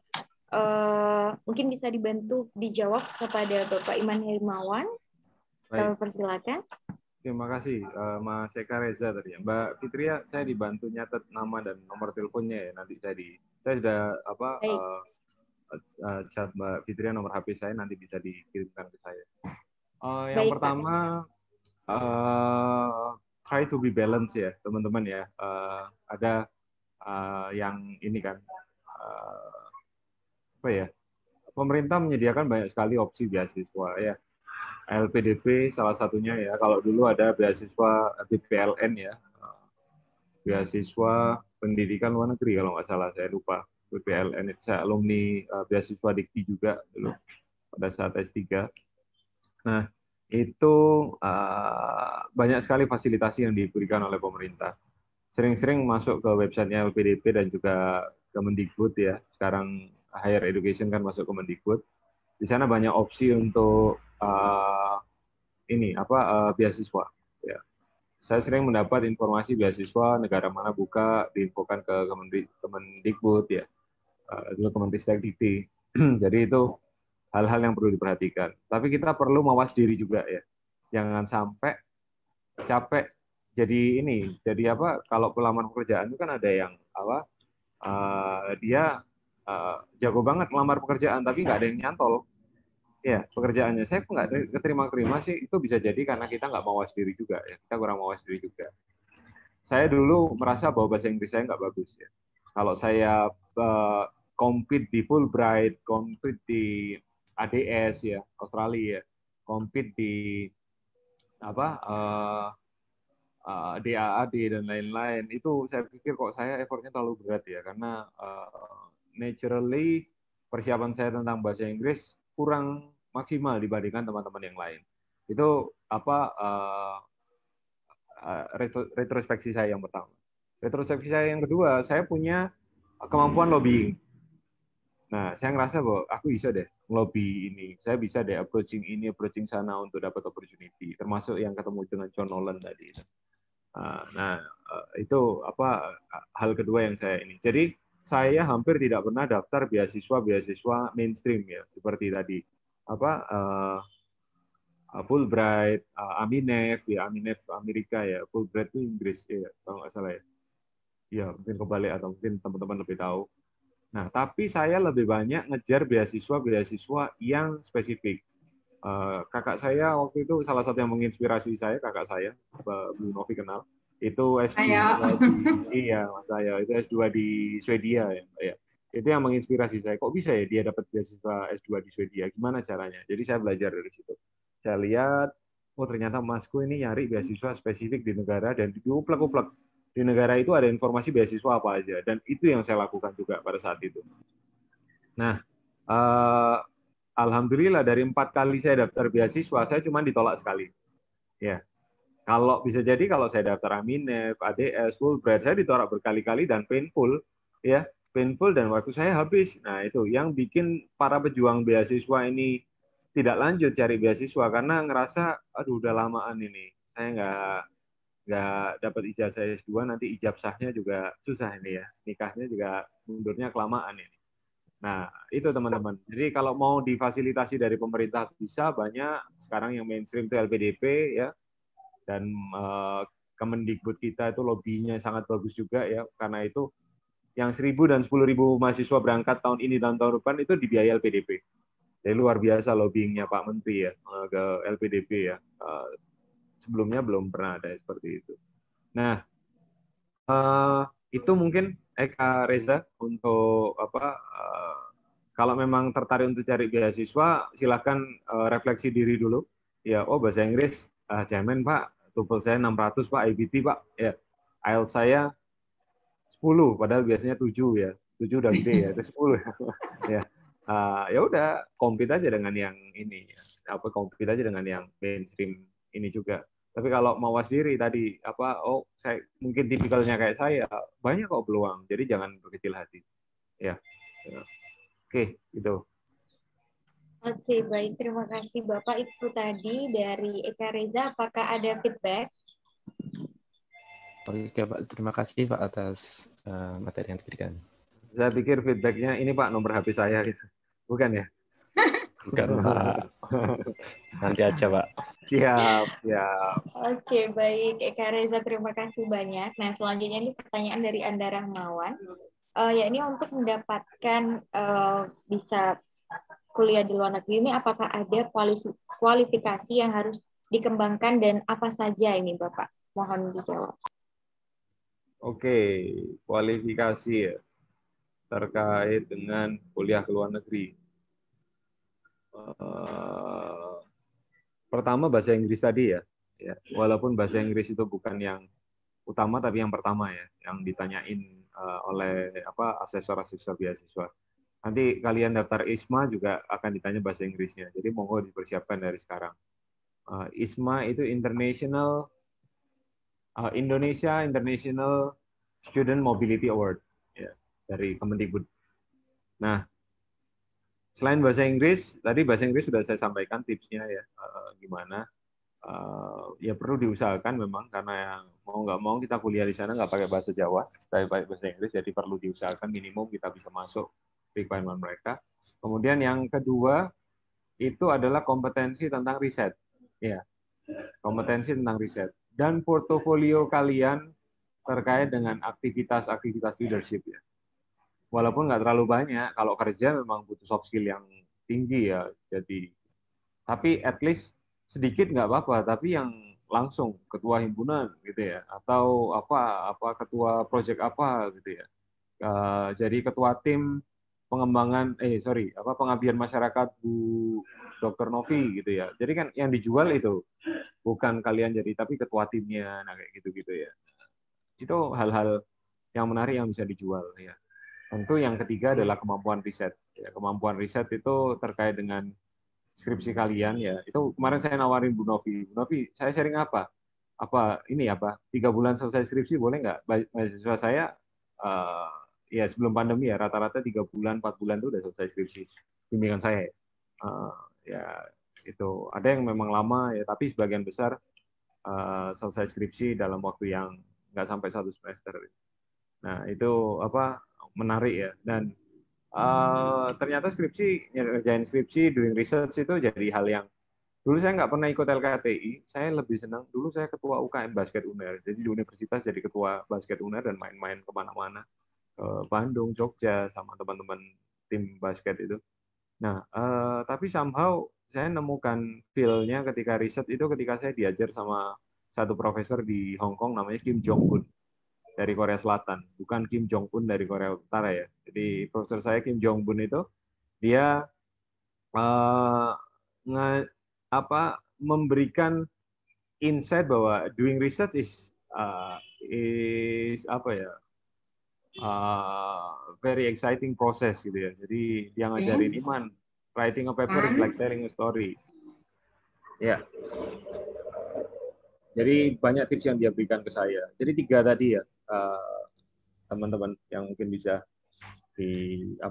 mungkin bisa dibantu dijawab kepada Bapak Iman Hilmawan. Kami persilakan. Terima kasih Mas Eka Reza tadi. Mbak Fitria, saya dibantu nyatet nama dan nomor teleponnya ya. Nanti saya sudah chat Mbak Fitria, nomor HP saya nanti bisa dikirimkan ke saya. Yang pertama, try to be balanced ya teman-teman ya. Ada yang ini kan, apa ya? Pemerintah menyediakan banyak sekali opsi beasiswa ya. LPDP salah satunya ya. Kalau dulu ada beasiswa BPLN ya, beasiswa pendidikan luar negeri kalau nggak salah, saya lupa. BPLN itu saya alumni beasiswa Dikti juga dulu pada saat S3. Nah itu banyak sekali fasilitasi yang diberikan oleh pemerintah. Sering-sering masuk ke websitenya LPDP dan juga Kemendikbud ya. Sekarang higher education kan masuk Kemendikbud. Di sana banyak opsi untuk beasiswa. Ya. Saya sering mendapat informasi beasiswa negara mana buka, diinfokan ke Kemendikbud ya, dulu Kemenristek Dikti. Jadi itu hal-hal yang perlu diperhatikan. Tapi kita perlu mawas diri juga ya, jangan sampai capek. Jadi kalau pelamar pekerjaan itu kan ada yang dia jago banget melamar pekerjaan, tapi nggak ada yang nyantol. Ya, pekerjaannya saya nggak keterima sih, itu bisa jadi karena kita nggak mawas diri juga ya, kita kurang mawas diri juga. Saya dulu merasa bahwa bahasa Inggris saya nggak bagus ya. Kalau saya compete di Fulbright, compete di ADS ya, Australia, compete di DAAD dan lain-lain, itu saya pikir kok saya effortnya terlalu berat ya, karena naturally persiapan saya tentang bahasa Inggris kurang maksimal dibandingkan teman-teman yang lain. Itu retrospeksi saya yang pertama. Retrospeksi saya yang kedua, saya punya kemampuan lobbying. Nah, saya ngerasa bahwa aku bisa deh lobby ini. Saya bisa deh approaching ini, approaching sana untuk dapat opportunity. Termasuk yang ketemu dengan John Nolan tadi. Nah, itu hal kedua yang saya ini. Jadi saya hampir tidak pernah daftar beasiswa mainstream ya, seperti tadi Fulbright, Aminef Amerika ya, Fulbright itu Inggris ya, kalau nggak salah ya. Ya mungkin kebalik atau mungkin teman-teman lebih tahu. Nah, tapi saya lebih banyak ngejar beasiswa yang spesifik. Kakak saya waktu itu salah satu yang menginspirasi saya, kakak saya, Bu Novi kenal, itu S2 itu S2 di Swedia ya. Itu yang menginspirasi saya. Kok bisa ya dia dapat beasiswa S2 di Swedia? Gimana caranya? Jadi saya belajar dari situ. Saya lihat, oh ternyata masku ini nyari beasiswa spesifik di negara dan diuplek-uplek. Di negara itu ada informasi beasiswa apa aja, dan itu yang saya lakukan juga pada saat itu. Nah, alhamdulillah dari 4 kali saya daftar beasiswa, saya cuma ditolak sekali. Ya, kalau bisa jadi kalau saya daftar Aminef, ADS, Fulbright, saya ditolak berkali-kali dan painful, ya, painful dan waktu saya habis. Nah itu yang bikin para pejuang beasiswa ini tidak lanjut cari beasiswa karena ngerasa, aduh udah lamaan ini, saya nggak dapat ijazah S2, nanti ijazahnya juga susah ini ya, nikahnya juga mundurnya kelamaan ini. Nah, itu teman-teman. Jadi kalau mau difasilitasi dari pemerintah bisa, banyak. Sekarang yang mainstream itu LPDP ya. Dan Kemendikbud kita itu lobbynya sangat bagus juga ya. Karena itu yang 1.000 dan 10.000 mahasiswa berangkat tahun ini dan tahun depan itu dibiayai LPDP. Jadi luar biasa lobbyingnya Pak Menteri ya ke LPDP ya. Sebelumnya belum pernah ada seperti itu. Nah, itu mungkin Eka Reza untuk kalau memang tertarik untuk cari beasiswa, silakan refleksi diri dulu. Ya, oh bahasa Inggris, cemen Pak, TOEFL saya 600 Pak, IBT Pak, ya, IELTS saya 10, padahal biasanya 7 ya, 7 udah gede ya, itu 10 ya. Ya udah, compete aja dengan yang ini, compete aja dengan yang mainstream ini juga. Tapi kalau mawas diri tadi, saya mungkin tipikalnya kayak saya, banyak kok peluang, jadi jangan berkecil hati. Ya. Oke, gitu. Oke, baik. Terima kasih Bapak. Itu tadi dari Eka Reza. Apakah ada feedback? Oke Pak, terima kasih Pak atas materi yang diberikan. Saya pikir feedbacknya ini Pak nomor HP saya gitu. Bukan ya? Bukan Pak. Nanti aja Pak. Siap. Oke, baik. Eka Reza, terima kasih banyak. Nah, selanjutnya ini pertanyaan dari Anda Rahmawan. Ya ini untuk mendapatkan bisa kuliah di luar negeri ini, apakah ada kualifikasi yang harus dikembangkan dan apa saja ini Bapak? Mohon dijawab. Oke, kualifikasi ya terkait dengan kuliah ke luar negeri. Pertama bahasa Inggris tadi ya. Walaupun bahasa Inggris itu bukan yang utama tapi yang pertama ya, yang ditanyain oleh asesor beasiswa. Nanti kalian daftar ISMA juga akan ditanya bahasa Inggrisnya. Jadi monggo dipersiapkan dari sekarang. ISMA itu Indonesia International Student Mobility Award ya, dari Kemendikbud. Nah, selain bahasa Inggris, tadi bahasa Inggris sudah saya sampaikan tipsnya ya, gimana. Ya perlu diusahakan memang, karena mau nggak mau kita kuliah di sana nggak pakai bahasa Jawa, tapi pakai bahasa Inggris, jadi perlu diusahakan minimum kita bisa masuk requirement mereka. Kemudian yang kedua itu adalah kompetensi tentang riset, ya, kompetensi tentang riset dan portofolio kalian terkait dengan aktivitas leadership ya. Walaupun nggak terlalu banyak, kalau kerja memang butuh soft skill yang tinggi ya, jadi tapi at least sedikit nggak apa-apa, tapi yang langsung ketua himpunan gitu ya, atau ketua project apa gitu ya, jadi ketua tim pengabdian masyarakat Bu Dr. Novi gitu ya. Jadi kan yang dijual itu bukan kalian jadi, tapi ketua timnya, nah kayak gitu ya. Itu hal-hal yang menarik yang bisa dijual ya. Tentu yang ketiga adalah kemampuan riset. Ya, kemampuan riset itu terkait dengan skripsi kalian ya. Itu kemarin saya nawarin Bu Novi. Bu Novi, saya sharing apa? 3 bulan selesai skripsi boleh nggak? Mahasiswa saya ya sebelum pandemi ya rata-rata 3 bulan 4 bulan itu udah selesai skripsi bimbingan saya. Ya itu ada yang memang lama ya, tapi sebagian besar selesai skripsi dalam waktu yang nggak sampai 1 semester. Nah itu menarik ya, dan ternyata ngerjain skripsi, doing research itu jadi hal yang dulu saya nggak pernah ikut LKTI, saya lebih senang, dulu saya ketua UKM Basket UNER, jadi di universitas jadi ketua Basket UNER dan main-main kemana-mana, ke Bandung, Jogja, sama teman-teman tim basket itu. Nah, tapi somehow saya nemukan feel-nya ketika riset itu ketika saya diajar sama satu profesor di Hong Kong namanya Kim Jong-un dari Korea Selatan, bukan Kim Jong-un dari Korea Utara ya. Jadi profesor saya Kim Jong-un itu dia memberikan insight bahwa doing research is very exciting process gitu ya. Jadi dia ngajarin Iman, writing a paper is like telling a story. Ya. Jadi banyak tips yang dia berikan ke saya. Jadi 3 tadi ya, teman-teman yang mungkin bisa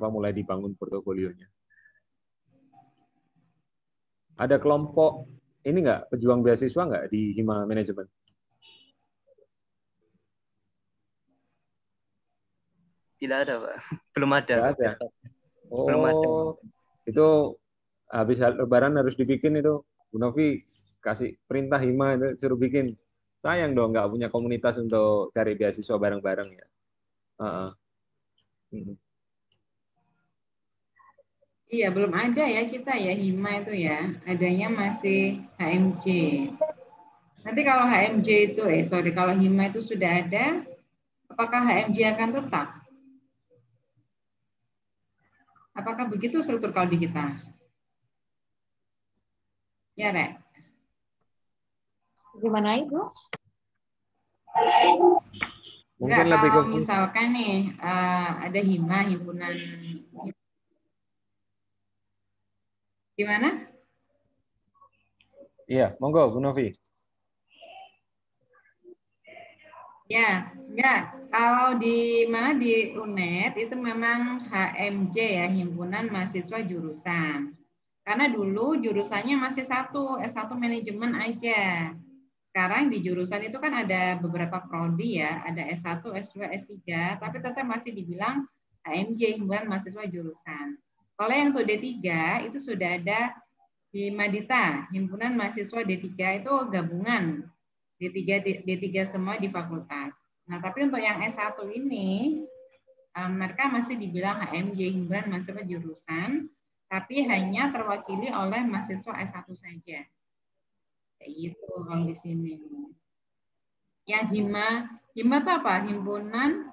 mulai dibangun portofolionya. Ada kelompok ini nggak, pejuang beasiswa nggak di Hima Manajemen? Tidak ada, Pak. Belum ada. Nggak ada. Oh, belum ada. Itu habis Lebaran harus dibikin itu. Bu Novi kasih perintah Hima itu suruh bikin. Sayang dong nggak punya komunitas untuk cari beasiswa bareng-bareng ya. Iya, belum ada ya kita ya Hima itu ya. Adanya masih HMJ. Nanti kalau HMJ itu, kalau Hima itu sudah ada, apakah HMJ akan tetap? Apakah begitu struktur kaldi kita? Ya, Rek. Gimana Ibu? Mungkin Enggak, lebih ke kalau misalkan nih ada himpunan gimana? iya, monggo Bu Novi. Ya, enggak. Kalau di mana di UNED itu memang HMJ ya, Himpunan Mahasiswa Jurusan. Karena dulu jurusannya masih satu, S1 manajemen aja. Sekarang di jurusan itu kan ada beberapa prodi ya, ada S1, S2, S3, tapi tetap masih dibilang HMJ, Himpunan Mahasiswa Jurusan. Kalau yang untuk D3 itu sudah ada di Madita, Himpunan Mahasiswa D3 itu gabungan D3 semua di fakultas. Nah, tapi untuk yang S1 ini mereka masih dibilang HMJ, Himpunan Mahasiswa Jurusan, tapi hanya terwakili oleh mahasiswa S1 saja. Kayak gitu kalau di sini. Yang HIMA itu apa? Himpunan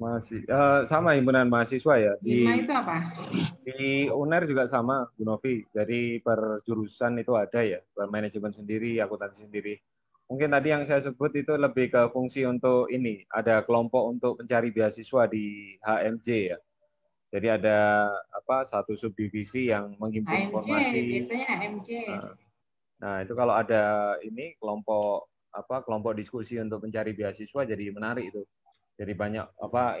Masih sama himpunan mahasiswa ya. HIMA itu apa? Di UNER juga sama, Bu Novi. Jadi per jurusan itu ada ya, per manajemen sendiri, akuntansi sendiri. Mungkin tadi yang saya sebut itu lebih ke fungsi untuk ini, ada kelompok untuk pencari beasiswa di HMJ ya. Jadi ada apa satu subdivisi yang menghimpun HMJ, informasi. biasanya HMJ. Nah, itu kalau ada ini kelompok diskusi untuk mencari beasiswa jadi menarik itu. Jadi banyak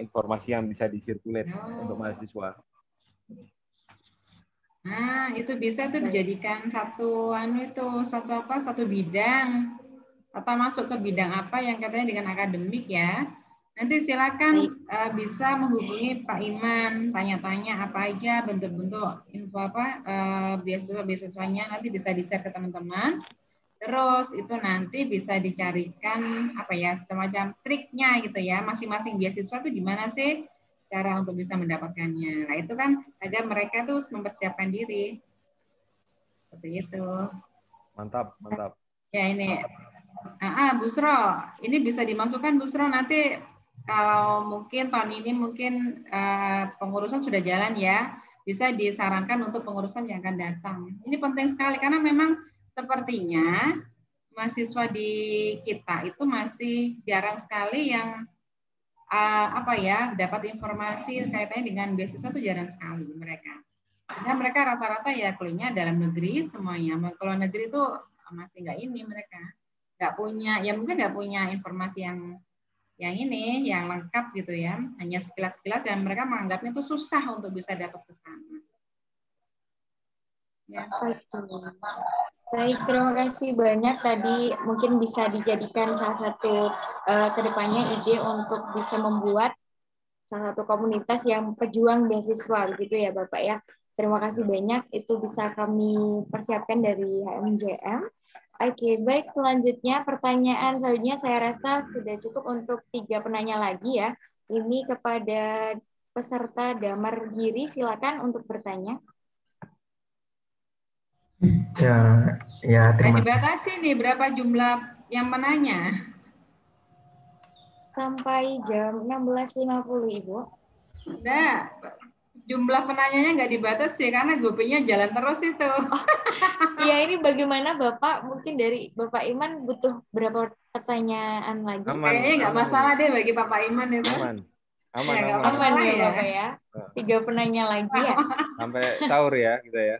informasi yang bisa disirkulir untuk mahasiswa. Nah, itu bisa tuh dijadikan satu bidang atau masuk ke bidang apa yang katanya dengan akademik ya. Nanti silakan bisa menghubungi Pak Iman, tanya-tanya apa aja bentuk-bentuk info beasiswa-beasiswanya, nanti bisa di-share ke teman-teman. Terus itu nanti bisa dicarikan semacam triknya gitu ya, masing-masing beasiswa itu gimana sih cara untuk bisa mendapatkannya. Nah, itu kan agar mereka tuh mempersiapkan diri. Seperti itu. Mantap. Ya ini. Busro, ini bisa dimasukkan Busro nanti kalau mungkin tahun ini mungkin pengurusan sudah jalan ya, bisa disarankan untuk pengurusan yang akan datang. Ini penting sekali karena memang sepertinya mahasiswa di kita itu masih jarang sekali yang dapat informasi kaitannya dengan beasiswa itu jarang sekali mereka. Karena mereka rata-rata ya kuliahnya dalam negeri semuanya. Kalau negeri itu masih nggak ini mereka nggak punya, ya mungkin nggak punya informasi yang lengkap gitu ya. Hanya sekilas-sekilas dan mereka menganggapnya itu susah untuk bisa dapat ke sana. Ya. Baik, terima kasih banyak tadi mungkin bisa dijadikan salah satu kedepannya ide untuk bisa membuat salah satu komunitas yang pejuang beasiswa gitu ya Bapak ya. Terima kasih banyak, itu bisa kami persiapkan dari HMJM. Oke, baik, selanjutnya pertanyaan selanjutnya saya rasa sudah cukup untuk 3 penanya lagi ya. Ini kepada peserta Damar Giri, silakan untuk bertanya. Ya, terima kasih. Dibatasi nih berapa jumlah yang menanya? Sampai jam 16.50 Ibu. Enggak, jumlah penanyanya nggak dibatasi karena GoPay-nya jalan terus itu. Iya, ini bagaimana Bapak? Mungkin dari Bapak Iman butuh berapa pertanyaan lagi? Kayaknya nggak masalah deh bagi Bapak Iman itu. Aman ya Bapak ya. 3 penanya lagi ya. Sampai sahur ya kita ya.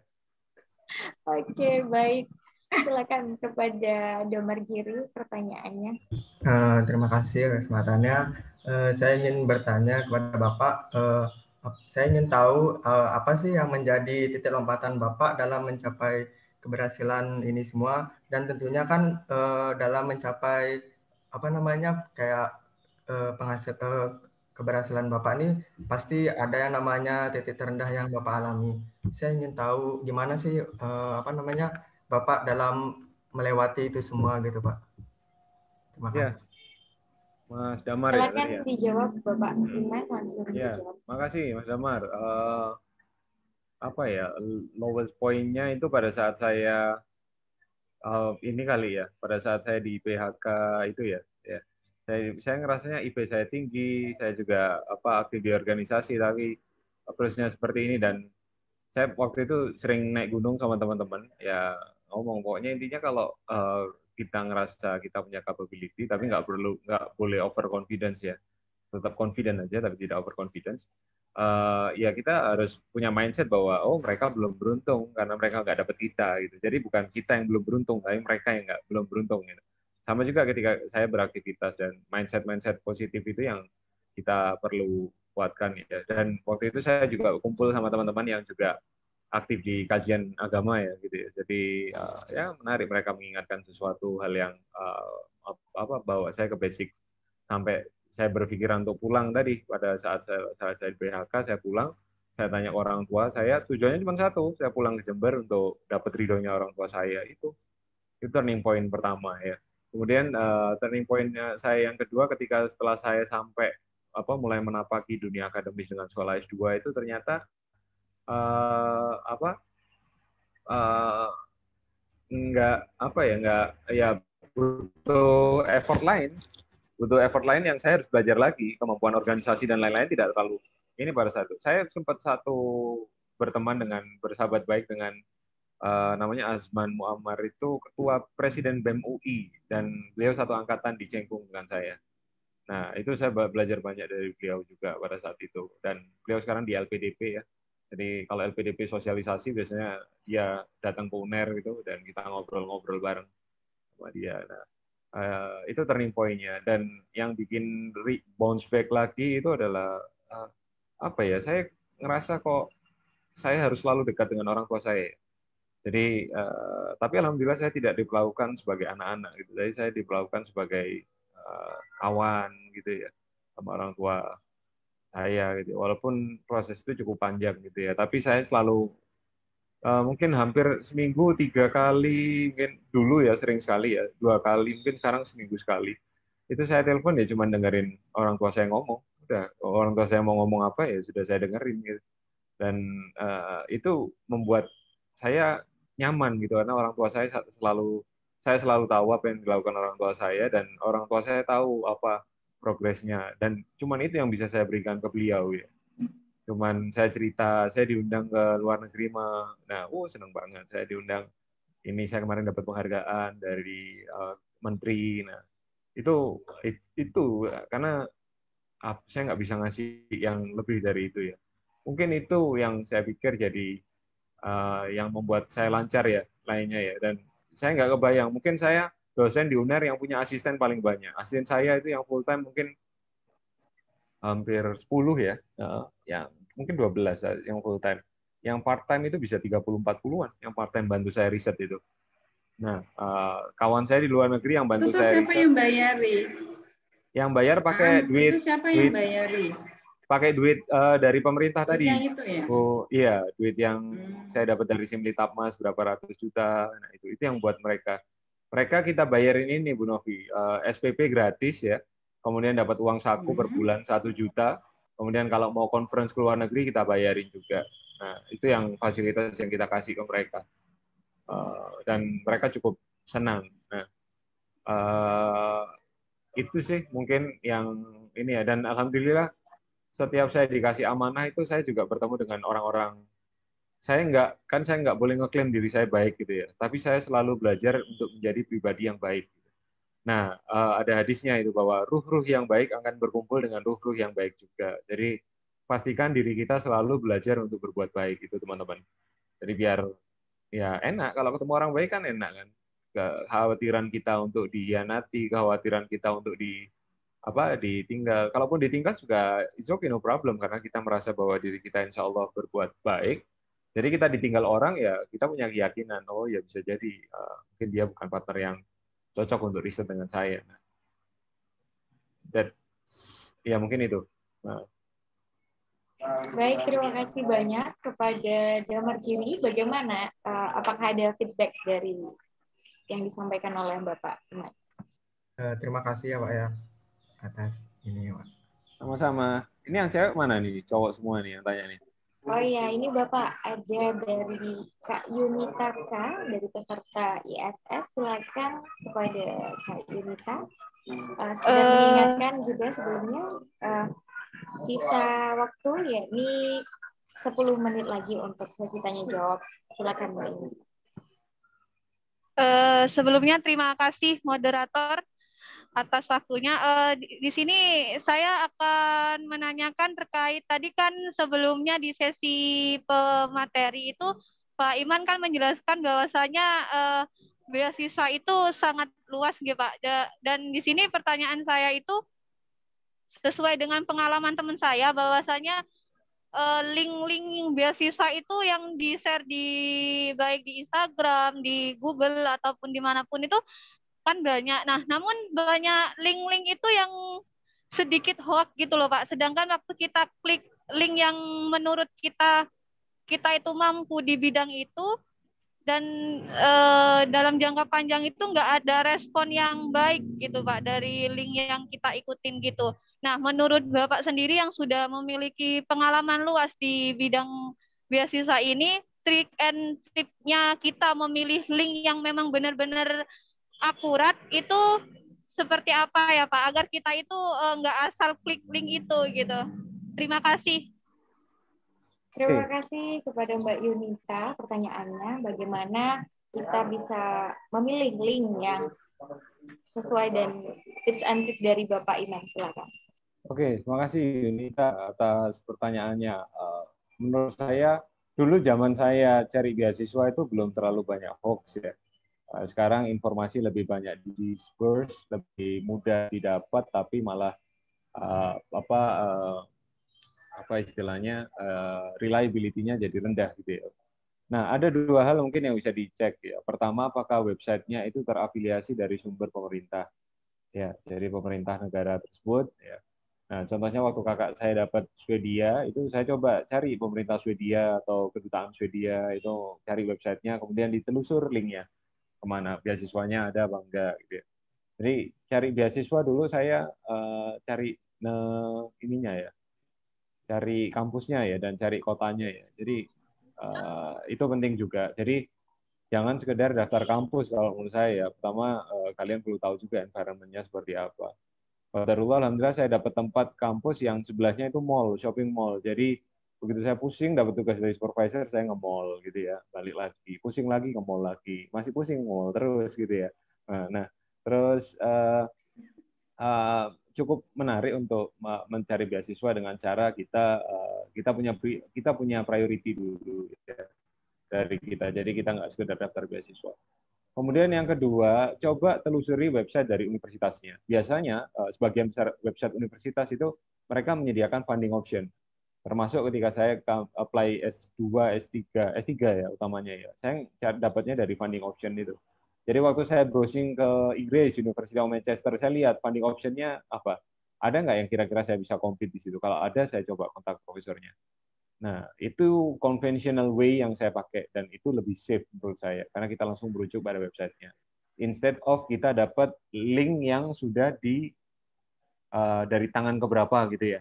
Oke, baik. Silakan kepada Damar Giri pertanyaannya. Terima kasih kesempatannya. Saya ingin bertanya kepada Bapak. Saya ingin tahu apa sih yang menjadi titik lompatan Bapak dalam mencapai keberhasilan ini semua, dan tentunya kan dalam mencapai keberhasilan Bapak ini pasti ada yang namanya titik terendah yang Bapak alami. Saya ingin tahu gimana sih Bapak dalam melewati itu semua gitu, Pak. Terima kasih. Mas Damar silakan ya. Dijawab Bapak Iman langsung dijawab. Makasih Mas Damar. Lowest point-nya itu pada saat saya ini kali ya, pada saat saya di PHK itu ya. Saya ngerasanya IP saya tinggi, saya juga aktif di organisasi, tapi approach-nya seperti ini, dan saya waktu itu sering naik gunung sama teman-teman, ya ngomong pokoknya intinya kalau kita ngerasa kita punya capability, tapi nggak boleh over confidence ya, tetap confident aja tapi tidak over confidence. Ya kita harus punya mindset bahwa oh mereka belum beruntung karena mereka nggak dapet kita gitu. Jadi bukan kita yang belum beruntung, tapi mereka yang belum beruntung gitu. Sama juga ketika saya beraktivitas, dan mindset positif itu yang kita perlu kuatkan ya. Dan waktu itu saya juga kumpul sama teman-teman yang juga aktif di kajian agama ya gitu ya. Jadi ya menarik, mereka mengingatkan sesuatu hal yang bawa saya ke basic, sampai saya berpikiran untuk pulang tadi pada saat saya PHK, saya pulang, saya tanya orang tua saya, tujuannya cuma satu, saya pulang ke Jember untuk dapat ridhonya orang tua saya. Itu turning point pertama ya. Kemudian turning point saya yang kedua ketika setelah saya sampai mulai menapaki dunia akademis dengan sekolah S2 itu ternyata butuh effort lain yang saya harus belajar lagi, kemampuan organisasi dan lain-lain tidak terlalu ini pada saat itu. Saya sempat bersahabat baik dengan namanya Azman Muammar, itu ketua presiden BEM UI, dan beliau satu angkatan di Cengkung dengan saya. Nah, itu saya belajar banyak dari beliau juga pada saat itu, dan beliau sekarang di LPDP ya. Jadi kalau LPDP sosialisasi biasanya dia datang ke UNER gitu, dan kita ngobrol-ngobrol bareng sama dia. Nah, itu turning point-nya, dan yang bikin bounce back lagi itu adalah saya ngerasa kok saya harus selalu dekat dengan orang tua saya. Jadi tapi alhamdulillah saya tidak diperlakukan sebagai anak-anak gitu. Jadi saya diperlakukan sebagai kawan gitu ya sama orang tua saya gitu. Walaupun proses itu cukup panjang gitu ya, tapi saya selalu mungkin hampir seminggu 3 kali, mungkin dulu ya sering sekali ya 2 kali, mungkin sekarang seminggu sekali. Itu saya telepon ya cuma dengerin orang tua saya ngomong. Udah, orang tua saya mau ngomong apa ya sudah saya dengerin gitu. Dan itu membuat saya nyaman gitu, karena orang tua saya selalu tahu apa yang dilakukan orang tua saya, dan orang tua saya tahu apa progresnya, dan cuman itu yang bisa saya berikan ke beliau ya. Cuman saya cerita, saya diundang ke luar negeri mah, nah seneng banget saya diundang. Ini saya kemarin dapat penghargaan dari menteri. Nah itu karena saya nggak bisa ngasih yang lebih dari itu ya. Mungkin itu yang saya pikir jadi yang membuat saya lancar ya lainnya ya. Dan saya nggak kebayang, mungkin saya dosen di UNER yang punya asisten paling banyak. Asisten saya itu yang full time mungkin hampir 10 ya, yang mungkin 12 yang full time. Yang part time itu bisa 30-40-an yang part time bantu saya riset itu. Nah, kawan saya di luar negeri yang bantu saya riset. Itu siapa yang bayari? Yang bayar pakai duit. Itu siapa yang bayari? Pakai duit dari pemerintah tadi. Yang itu ya? Oh iya, duit yang saya dapat dari Simlitapmas berapa ratus juta. Nah itu yang buat mereka. Mereka kita bayarin ini Bu Novi, SPP gratis ya. Kemudian dapat uang saku per bulan 1 juta. Kemudian kalau mau conference ke luar negeri kita bayarin juga. Nah itu yang fasilitas yang kita kasih ke mereka. Dan mereka cukup senang. Nah itu sih mungkin yang ini ya. Dan alhamdulillah setiap saya dikasih amanah itu saya juga bertemu dengan orang-orang. Saya nggak boleh ngeklaim diri saya baik gitu ya, tapi saya selalu belajar untuk menjadi pribadi yang baik. Nah, ada hadisnya itu bahwa ruh-ruh yang baik akan berkumpul dengan ruh-ruh yang baik juga. Jadi pastikan diri kita selalu belajar untuk berbuat baik itu teman-teman. Jadi biar ya enak, kalau ketemu orang baik kan enak kan. Kekhawatiran kita untuk dihianati, kekhawatiran kita untuk ditinggal. Kalaupun ditinggal juga it's okay, no problem, karena kita merasa bahwa diri kita insya Allah berbuat baik. Jadi kita ditinggal orang ya kita punya keyakinan, oh ya bisa jadi mungkin dia bukan partner yang cocok untuk riset dengan saya. Dan ya mungkin itu. Nah. Baik, terima kasih banyak kepada Damar Kiri. Bagaimana? Apakah ada feedback dari yang disampaikan oleh Bapak? Terima kasih ya Pak ya atas ini Pak. Sama-sama. Ini yang cewek mana nih? Cowok semua nih yang tanya nih. Oh iya, ini Bapak ada dari Kak Yunita K, dari peserta ISS. Silakan kepada Kak Yunita. Sudah mengingatkan juga sebelumnya sisa waktu yakni 10 menit lagi untuk sesi tanya jawab. Silakan Mbak Ini. Sebelumnya terima kasih moderator atas waktunya. Di sini saya akan menanyakan terkait tadi kan sebelumnya di sesi pemateri itu Pak Iman kan menjelaskan bahwasanya beasiswa itu sangat luas gitu Pak. Dan di sini pertanyaan saya itu sesuai dengan pengalaman teman saya bahwasanya link-link beasiswa itu yang di-share baik di Instagram, di Google ataupun dimanapun itu kan banyak. Nah, namun banyak link-link itu yang sedikit hoax gitu loh Pak. Sedangkan waktu kita klik link yang menurut kita itu mampu di bidang itu dan dalam jangka panjang itu nggak ada respon yang baik gitu Pak dari link yang kita ikutin gitu. Nah, menurut Bapak sendiri yang sudah memiliki pengalaman luas di bidang beasiswa ini, trik and tipnya kita memilih link yang memang benar-benar akurat itu seperti apa ya Pak? Agar kita itu nggak asal klik link itu gitu. Terima kasih. Terima kasih kepada Mbak Yunita pertanyaannya, bagaimana kita bisa memilih link yang sesuai dan tips and trik dari Bapak Iman. Silakan. Oke, terima kasih Yunita atas pertanyaannya. Menurut saya, dulu zaman saya cari beasiswa itu belum terlalu banyak hoax ya. Sekarang informasi lebih banyak disperse, lebih mudah didapat, tapi malah apa istilahnya reliability-nya jadi rendah gitu ya. Nah, ada dua hal mungkin yang bisa dicek ya. Pertama, apakah websitenya itu terafiliasi dari sumber pemerintah ya, dari pemerintah negara tersebut ya. Nah, contohnya waktu kakak saya dapat Swedia, itu saya coba cari pemerintah Swedia atau kedutaan Swedia, itu cari websitenya, kemudian ditelusur linknya kemana, beasiswanya ada apa enggak gitu ya. Jadi cari beasiswa dulu saya cari ininya ya, cari kampusnya ya dan cari kotanya ya. Jadi itu penting juga. Jadi jangan sekedar daftar kampus kalau menurut saya ya. Pertama kalian perlu tahu juga environment-nya seperti apa. Qadarullah, alhamdulillah saya dapat tempat kampus yang sebelahnya itu mall, shopping mall. Jadi begitu saya pusing dapat tugas dari supervisor, saya nge-mall gitu ya, balik lagi, pusing lagi ke mall lagi, masih pusing mall terus gitu ya. Nah terus cukup menarik untuk mencari beasiswa dengan cara kita punya priority dulu ya, dari kita. Jadi kita nggak sekedar daftar beasiswa. Kemudian yang kedua, coba telusuri website dari universitasnya. Biasanya sebagian besar website universitas itu mereka menyediakan funding option. Termasuk ketika saya apply S2, S3 ya utamanya ya. Saya dapatnya dari funding option itu. Jadi waktu saya browsing ke Inggris, University of Manchester, saya lihat funding option-nya apa. Ada nggak yang kira-kira saya bisa compete di situ? Kalau ada, saya coba kontak profesornya. Nah, itu conventional way yang saya pakai, dan itu lebih safe menurut saya, karena kita langsung merujuk pada websitenya. Instead of kita dapat link yang sudah dari tangan keberapa gitu ya.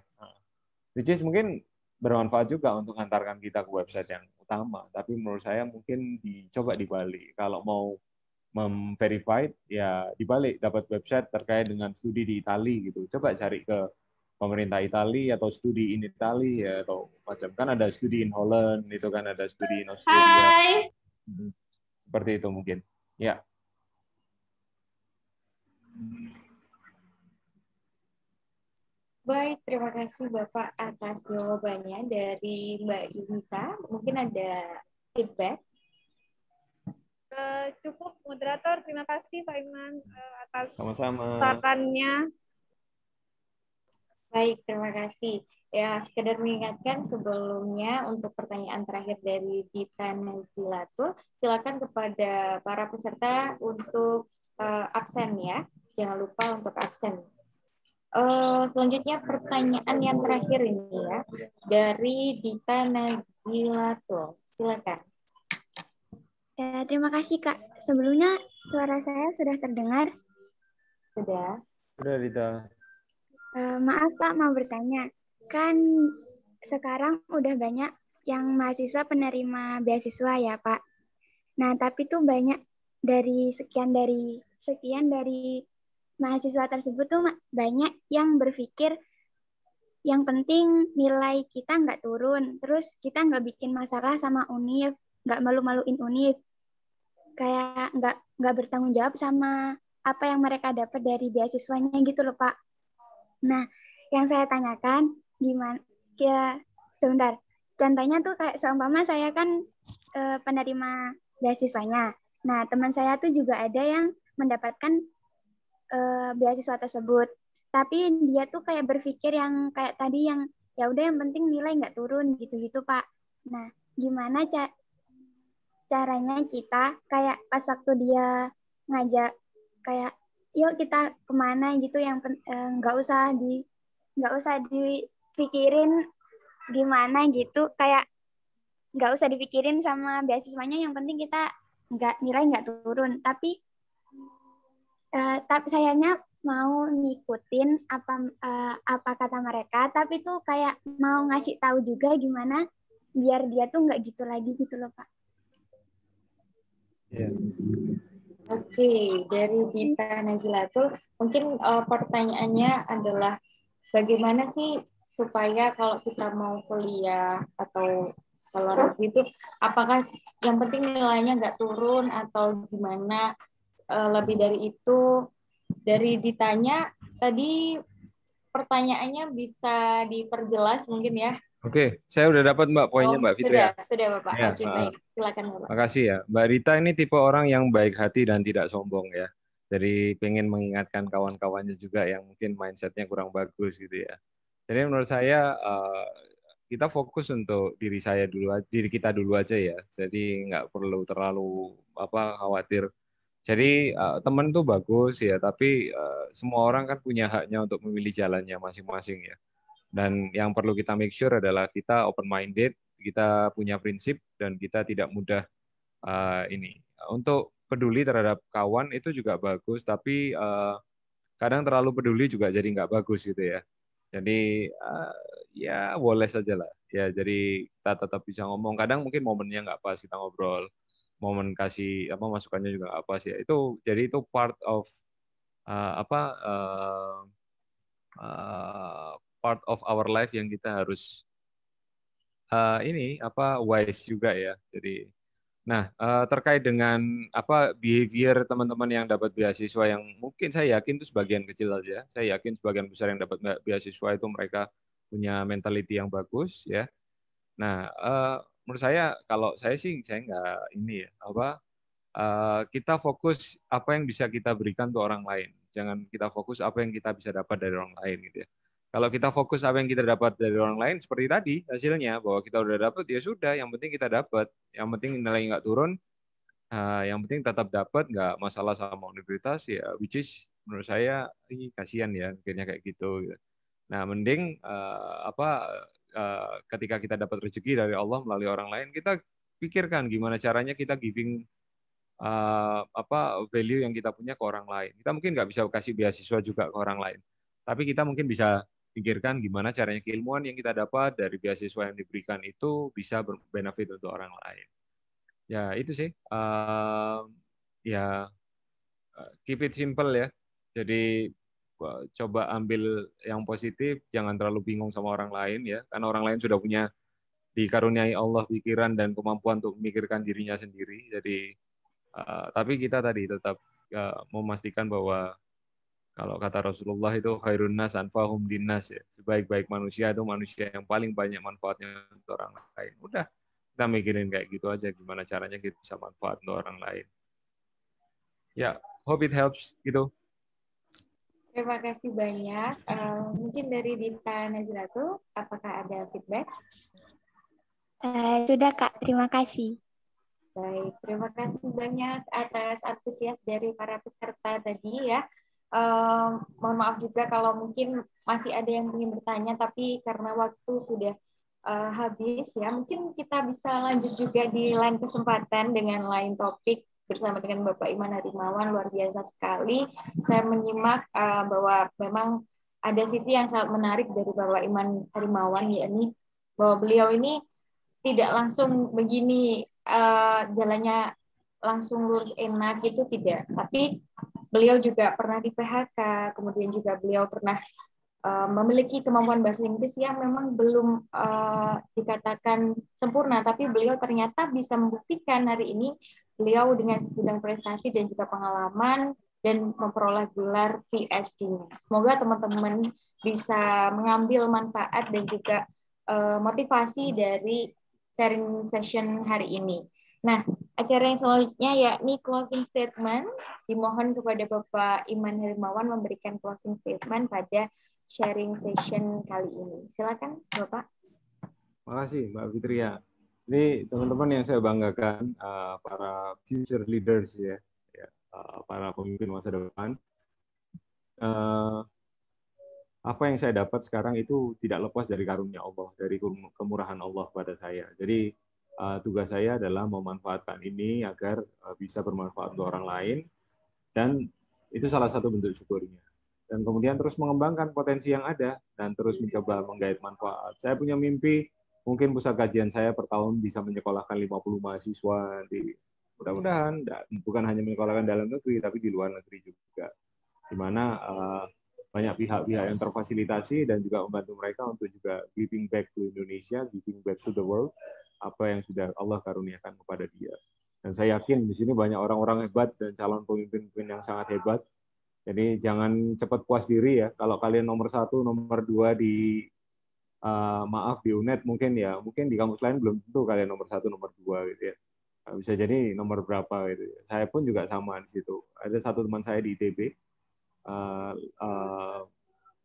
Which is mungkin bermanfaat juga untuk mengantarkan kita ke website yang utama, tapi menurut saya mungkin dicoba dibalik. Kalau mau memverified, ya dibalik, dapat website terkait dengan studi di Italia gitu. Coba cari ke pemerintah Italia atau studi in Italia ya, atau macam kan ada studi in Holland itu kan, ada studi in Australia. Seperti itu mungkin ya. Baik, terima kasih Bapak atas jawabannya. Dari Mbak Yunita, mungkin ada feedback? Cukup moderator, terima kasih Pak Iman atas Sama-sama. sarannya. Baik, terima kasih. Ya, sekedar mengingatkan sebelumnya untuk pertanyaan terakhir dari Dita Nazilatul, silakan kepada para peserta untuk absen ya. Jangan lupa untuk absen. Selanjutnya pertanyaan yang terakhir ini ya, dari Dita Nazilatul. Silakan. Ya, terima kasih Kak. Sebelumnya suara saya sudah terdengar? Sudah. Sudah, Dita. Maaf Pak, mau bertanya. Kan sekarang udah banyak yang mahasiswa penerima beasiswa ya Pak. Nah, tapi tuh banyak dari sekian dari mahasiswa tersebut tuh banyak yang berpikir yang penting nilai kita nggak turun, terus kita nggak bikin masalah sama univ, nggak malu-maluin univ, kayak nggak bertanggung jawab sama apa yang mereka dapat dari beasiswanya gitu loh Pak. Nah, yang saya tanyakan gimana? Ya, sebentar. Contohnya tuh kayak seumpama saya kan penerima beasiswanya. Nah, teman saya tuh juga ada yang mendapatkan beasiswa tersebut. Tapi dia tuh kayak berpikir yang kayak tadi yang ya udah yang penting nilai nggak turun gitu-gitu Pak. Nah, gimana caranya kita kayak pas waktu dia ngajak kayak yuk kita kemana gitu yang nggak usah dipikirin gimana gitu, kayak nggak usah dipikirin sama beasiswanya, yang penting kita nilai nggak turun, tapi sayanya mau ngikutin apa kata mereka, tapi tuh kayak mau ngasih tahu juga gimana biar dia tuh nggak gitu lagi gitu loh Pak. Yeah. Oke, dari Dita Nazilatul, mungkin pertanyaannya adalah bagaimana sih supaya kalau kita mau kuliah atau kalau negeri itu, apakah yang penting nilainya nggak turun atau gimana? Lebih dari itu, dari ditanya tadi pertanyaannya bisa diperjelas mungkin ya. Oke, saya udah dapat Mbak poinnya Mbak Fitri ya. Sudah Bapak. Ya, Oke, baik. Silakan Bapak. Makasih ya. Mbak Rita ini tipe orang yang baik hati dan tidak sombong ya. Jadi pengen mengingatkan kawan-kawannya juga yang mungkin mindsetnya kurang bagus gitu ya. Jadi menurut saya kita fokus untuk diri kita dulu aja ya. Jadi nggak perlu terlalu khawatir. Jadi teman tuh bagus ya, tapi semua orang kan punya haknya untuk memilih jalannya masing-masing ya. Dan yang perlu kita make sure adalah kita open minded, kita punya prinsip dan kita tidak mudah untuk peduli terhadap kawan itu juga bagus, tapi kadang terlalu peduli juga jadi nggak bagus gitu ya. Jadi ya boleh saja lah. Ya jadi kita tetap bisa ngomong. Kadang mungkin momennya nggak pas kita ngobrol, momen kasih masukannya juga nggak pas ya. Itu jadi itu part of part of our life yang kita harus wise juga ya. Jadi nah, terkait dengan behavior teman-teman yang dapat beasiswa yang mungkin saya yakin itu sebagian kecil saja. Saya yakin sebagian besar yang dapat beasiswa itu mereka punya mentality yang bagus ya. Nah, menurut saya kalau saya sih saya nggak ini ya kita fokus apa yang bisa kita berikan untuk orang lain. Jangan kita fokus apa yang kita bisa dapat dari orang lain gitu ya. Kalau kita fokus apa yang kita dapat dari orang lain, seperti tadi hasilnya bahwa kita udah dapat, ya sudah, yang penting kita dapat, yang penting nilai nggak turun, yang penting tetap dapat, nggak masalah sama universitas ya, which is menurut saya ini kasihan ya, akhirnya kayak gitu. Nah, mending ketika kita dapat rezeki dari Allah melalui orang lain, kita pikirkan gimana caranya kita giving value yang kita punya ke orang lain. Kita mungkin nggak bisa kasih beasiswa juga ke orang lain, tapi kita mungkin bisa pikirkan gimana caranya keilmuan yang kita dapat dari beasiswa yang diberikan itu bisa berbenefit untuk orang lain. Ya itu sih. Keep it simple ya. Jadi coba ambil yang positif, jangan terlalu bingung sama orang lain ya, karena orang lain sudah punya dikaruniai Allah pikiran dan kemampuan untuk memikirkan dirinya sendiri. Jadi tapi kita tadi tetap memastikan bahwa kalau kata Rasulullah itu khairun nas anfahum dinnas ya. Sebaik-baik manusia itu manusia yang paling banyak manfaatnya untuk orang lain. Udah, kita mikirin kayak gitu aja gimana caranya kita bisa manfaat untuk orang lain. Ya, hope it helps gitu. Terima kasih banyak. Mungkin dari Dita Nazilatul, apakah ada feedback? Sudah Kak, terima kasih. Baik, terima kasih banyak atas antusias dari para peserta tadi ya. Mohon maaf juga kalau mungkin masih ada yang ingin bertanya, tapi karena waktu sudah habis ya, mungkin kita bisa lanjut juga di lain kesempatan dengan lain topik bersama dengan Bapak Iman Harimawan. Luar biasa sekali. Saya menyimak bahwa memang ada sisi yang sangat menarik dari Bapak Iman Harimawan, yakni bahwa beliau ini tidak langsung begini jalannya langsung lurus enak itu tidak, tapi beliau juga pernah di PHK, kemudian juga beliau pernah memiliki kemampuan bahasa Inggris yang memang belum dikatakan sempurna, tapi beliau ternyata bisa membuktikan hari ini beliau dengan segudang prestasi dan juga pengalaman dan memperoleh gelar PhD-nya. Semoga teman-teman bisa mengambil manfaat dan juga motivasi dari sharing session hari ini. Nah, acara yang selanjutnya yakni closing statement. Dimohon kepada Bapak Iman Hermawan memberikan closing statement pada sharing session kali ini. Silakan, Bapak. Makasih, Mbak Fitria. Ini teman-teman yang saya banggakan, para future leaders ya, para pemimpin masa depan. Apa yang saya dapat sekarang itu tidak lepas dari karunia Allah, dari kemurahan Allah pada saya. Jadi tugas saya adalah memanfaatkan ini agar bisa bermanfaat untuk orang lain, dan itu salah satu bentuk syukurnya. Dan kemudian terus mengembangkan potensi yang ada dan terus mencoba menggait manfaat. Saya punya mimpi, mungkin pusat kajian saya per tahun bisa menyekolahkan 50 mahasiswa di, mudah-mudahan bukan hanya menyekolahkan dalam negeri tapi di luar negeri juga, di mana banyak pihak-pihak yang terfasilitasi dan juga membantu mereka untuk juga giving back to Indonesia, giving back to the world, apa yang sudah Allah karuniakan kepada dia. Dan saya yakin di sini banyak orang-orang hebat dan calon pemimpin-pemimpin yang sangat hebat. Jadi jangan cepat puas diri ya. Kalau kalian nomor 1, nomor 2 di maaf di UNED mungkin di kampus lain belum tentu kalian nomor 1, nomor 2 gitu ya. Bisa jadi nomor berapa gitu ya. Saya pun juga sama di situ. Ada satu teman saya di ITB.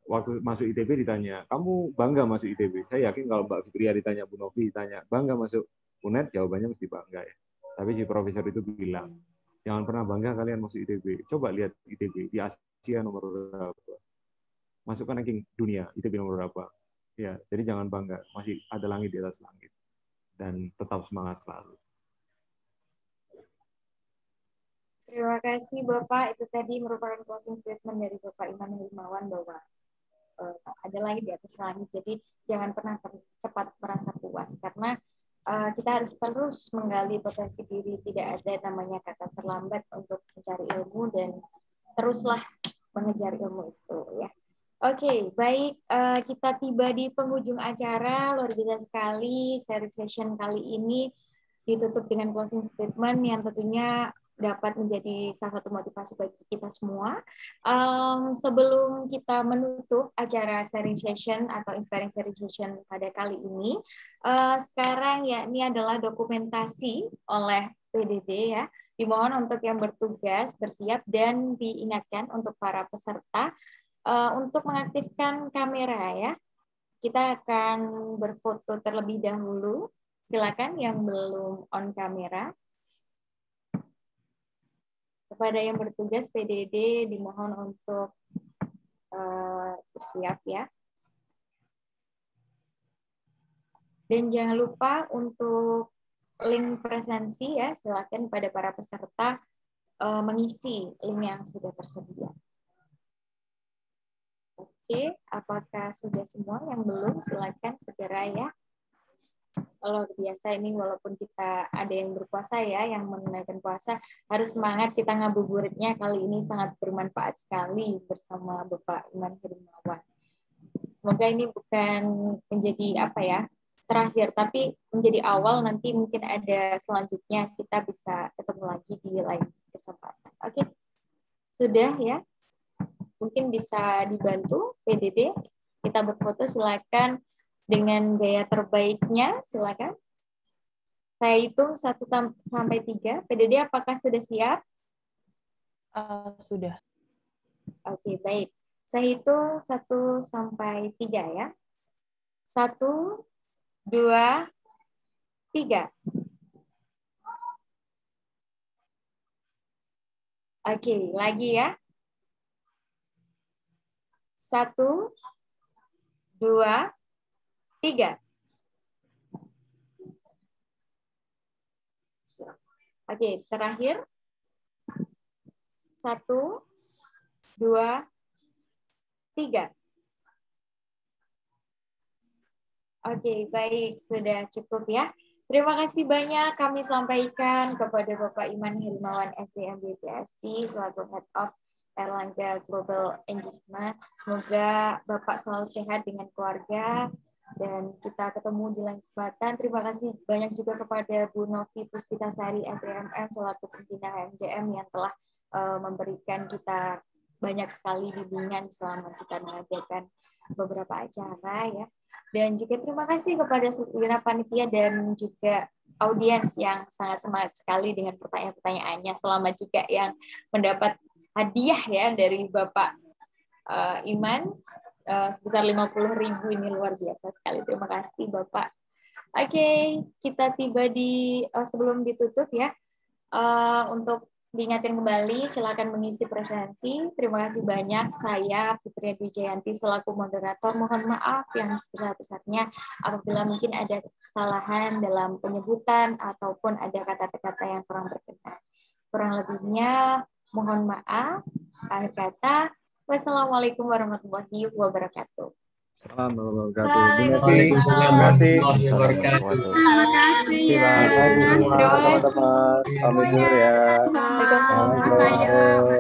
Waktu masuk ITB ditanya, kamu bangga masuk ITB? Saya yakin kalau Mbak Fitria ditanya, Bu Novi ditanya, bangga masuk UNED, jawabannya mesti bangga ya. Tapi si profesor itu bilang, jangan pernah bangga kalian masuk ITB. Coba lihat ITB di Asia nomor berapa, masukkan ranking dunia ITB nomor berapa. Ya, jadi jangan bangga, masih ada langit di atas langit, dan tetap semangat selalu. Terima kasih Bapak. Itu tadi merupakan closing statement dari Bapak Iman Hermawan bahwa ada langit di atas langit. Jadi jangan pernah cepat merasa puas, karena kita harus terus menggali potensi diri. Tidak ada namanya kata terlambat untuk mencari ilmu, dan teruslah mengejar ilmu itu ya. Oke, baik, kita tiba di penghujung acara. Luar biasa sekali sharing session kali ini ditutup dengan closing statement yang tentunya dapat menjadi salah satu motivasi bagi kita semua. Sebelum kita menutup acara sharing session atau inspiring sharing session pada kali ini, sekarang ini adalah dokumentasi oleh PDD ya. Dimohon untuk yang bertugas bersiap dan diingatkan untuk para peserta untuk mengaktifkan kamera ya. Kita akan berfoto terlebih dahulu. Silakan yang belum on kamera. Kepada yang bertugas PDD dimohon untuk bersiap ya. Dan jangan lupa untuk link presensi ya, silakan pada para peserta mengisi link yang sudah tersedia. Oke, apakah sudah semua? Yang belum silakan segera ya. Kalau biasa ini walaupun kita ada yang berpuasa ya, yang menunaikan puasa, harus semangat, kita ngabuburitnya kali ini sangat bermanfaat sekali bersama Bapak Iman Hermawan. Semoga ini bukan menjadi terakhir, tapi menjadi awal, nanti mungkin ada selanjutnya kita bisa ketemu lagi di lain kesempatan. Oke, sudah ya. Mungkin bisa dibantu PDD, kita berfoto, silakan dengan gaya terbaiknya, silakan. Saya hitung 1 sampai 3. PDD apakah sudah siap? Sudah. Oke, baik. Saya hitung 1 sampai 3 ya. 1, 2, 3. Oke, lagi ya. 1, 2, 3. Oke, terakhir. 1, 2, 3. Oke, baik. Sudah cukup ya. Terima kasih banyak kami sampaikan kepada Bapak Iman Hermawan, SEMB PhD, selaku Head of Erlangga Global Engagement. Semoga Bapak selalu sehat dengan keluarga, dan kita ketemu di lain kesempatan. Terima kasih banyak juga kepada Bu Novi Puspitasari SDMM selaku pembina HMJM yang telah memberikan kita banyak sekali bimbingan selama kita mengadakan beberapa acara ya. Dan juga terima kasih kepada seluruh panitia dan juga audiens yang sangat semangat sekali dengan pertanyaan-pertanyaannya. Selamat juga yang mendapat hadiah ya dari Bapak Iman sebesar 50.000, ini luar biasa sekali. Terima kasih Bapak. Oke, kita tiba di sebelum ditutup ya. Untuk diingatkan kembali, silakan mengisi presensi. Terima kasih banyak. Saya Fitri Wijayanti selaku moderator. Mohon maaf yang sebesar-besarnya apabila mungkin ada kesalahan dalam penyebutan ataupun ada kata-kata yang kurang berkenan. Kurang lebihnya mohon maaf. Akhir kata, wassalamualaikum warahmatullahi wabarakatuh. Waalaikumsalam warahmatullahi wabarakatuh. Terima kasih semua teman-teman. Pamit dulu ya. Waalaikumsalam.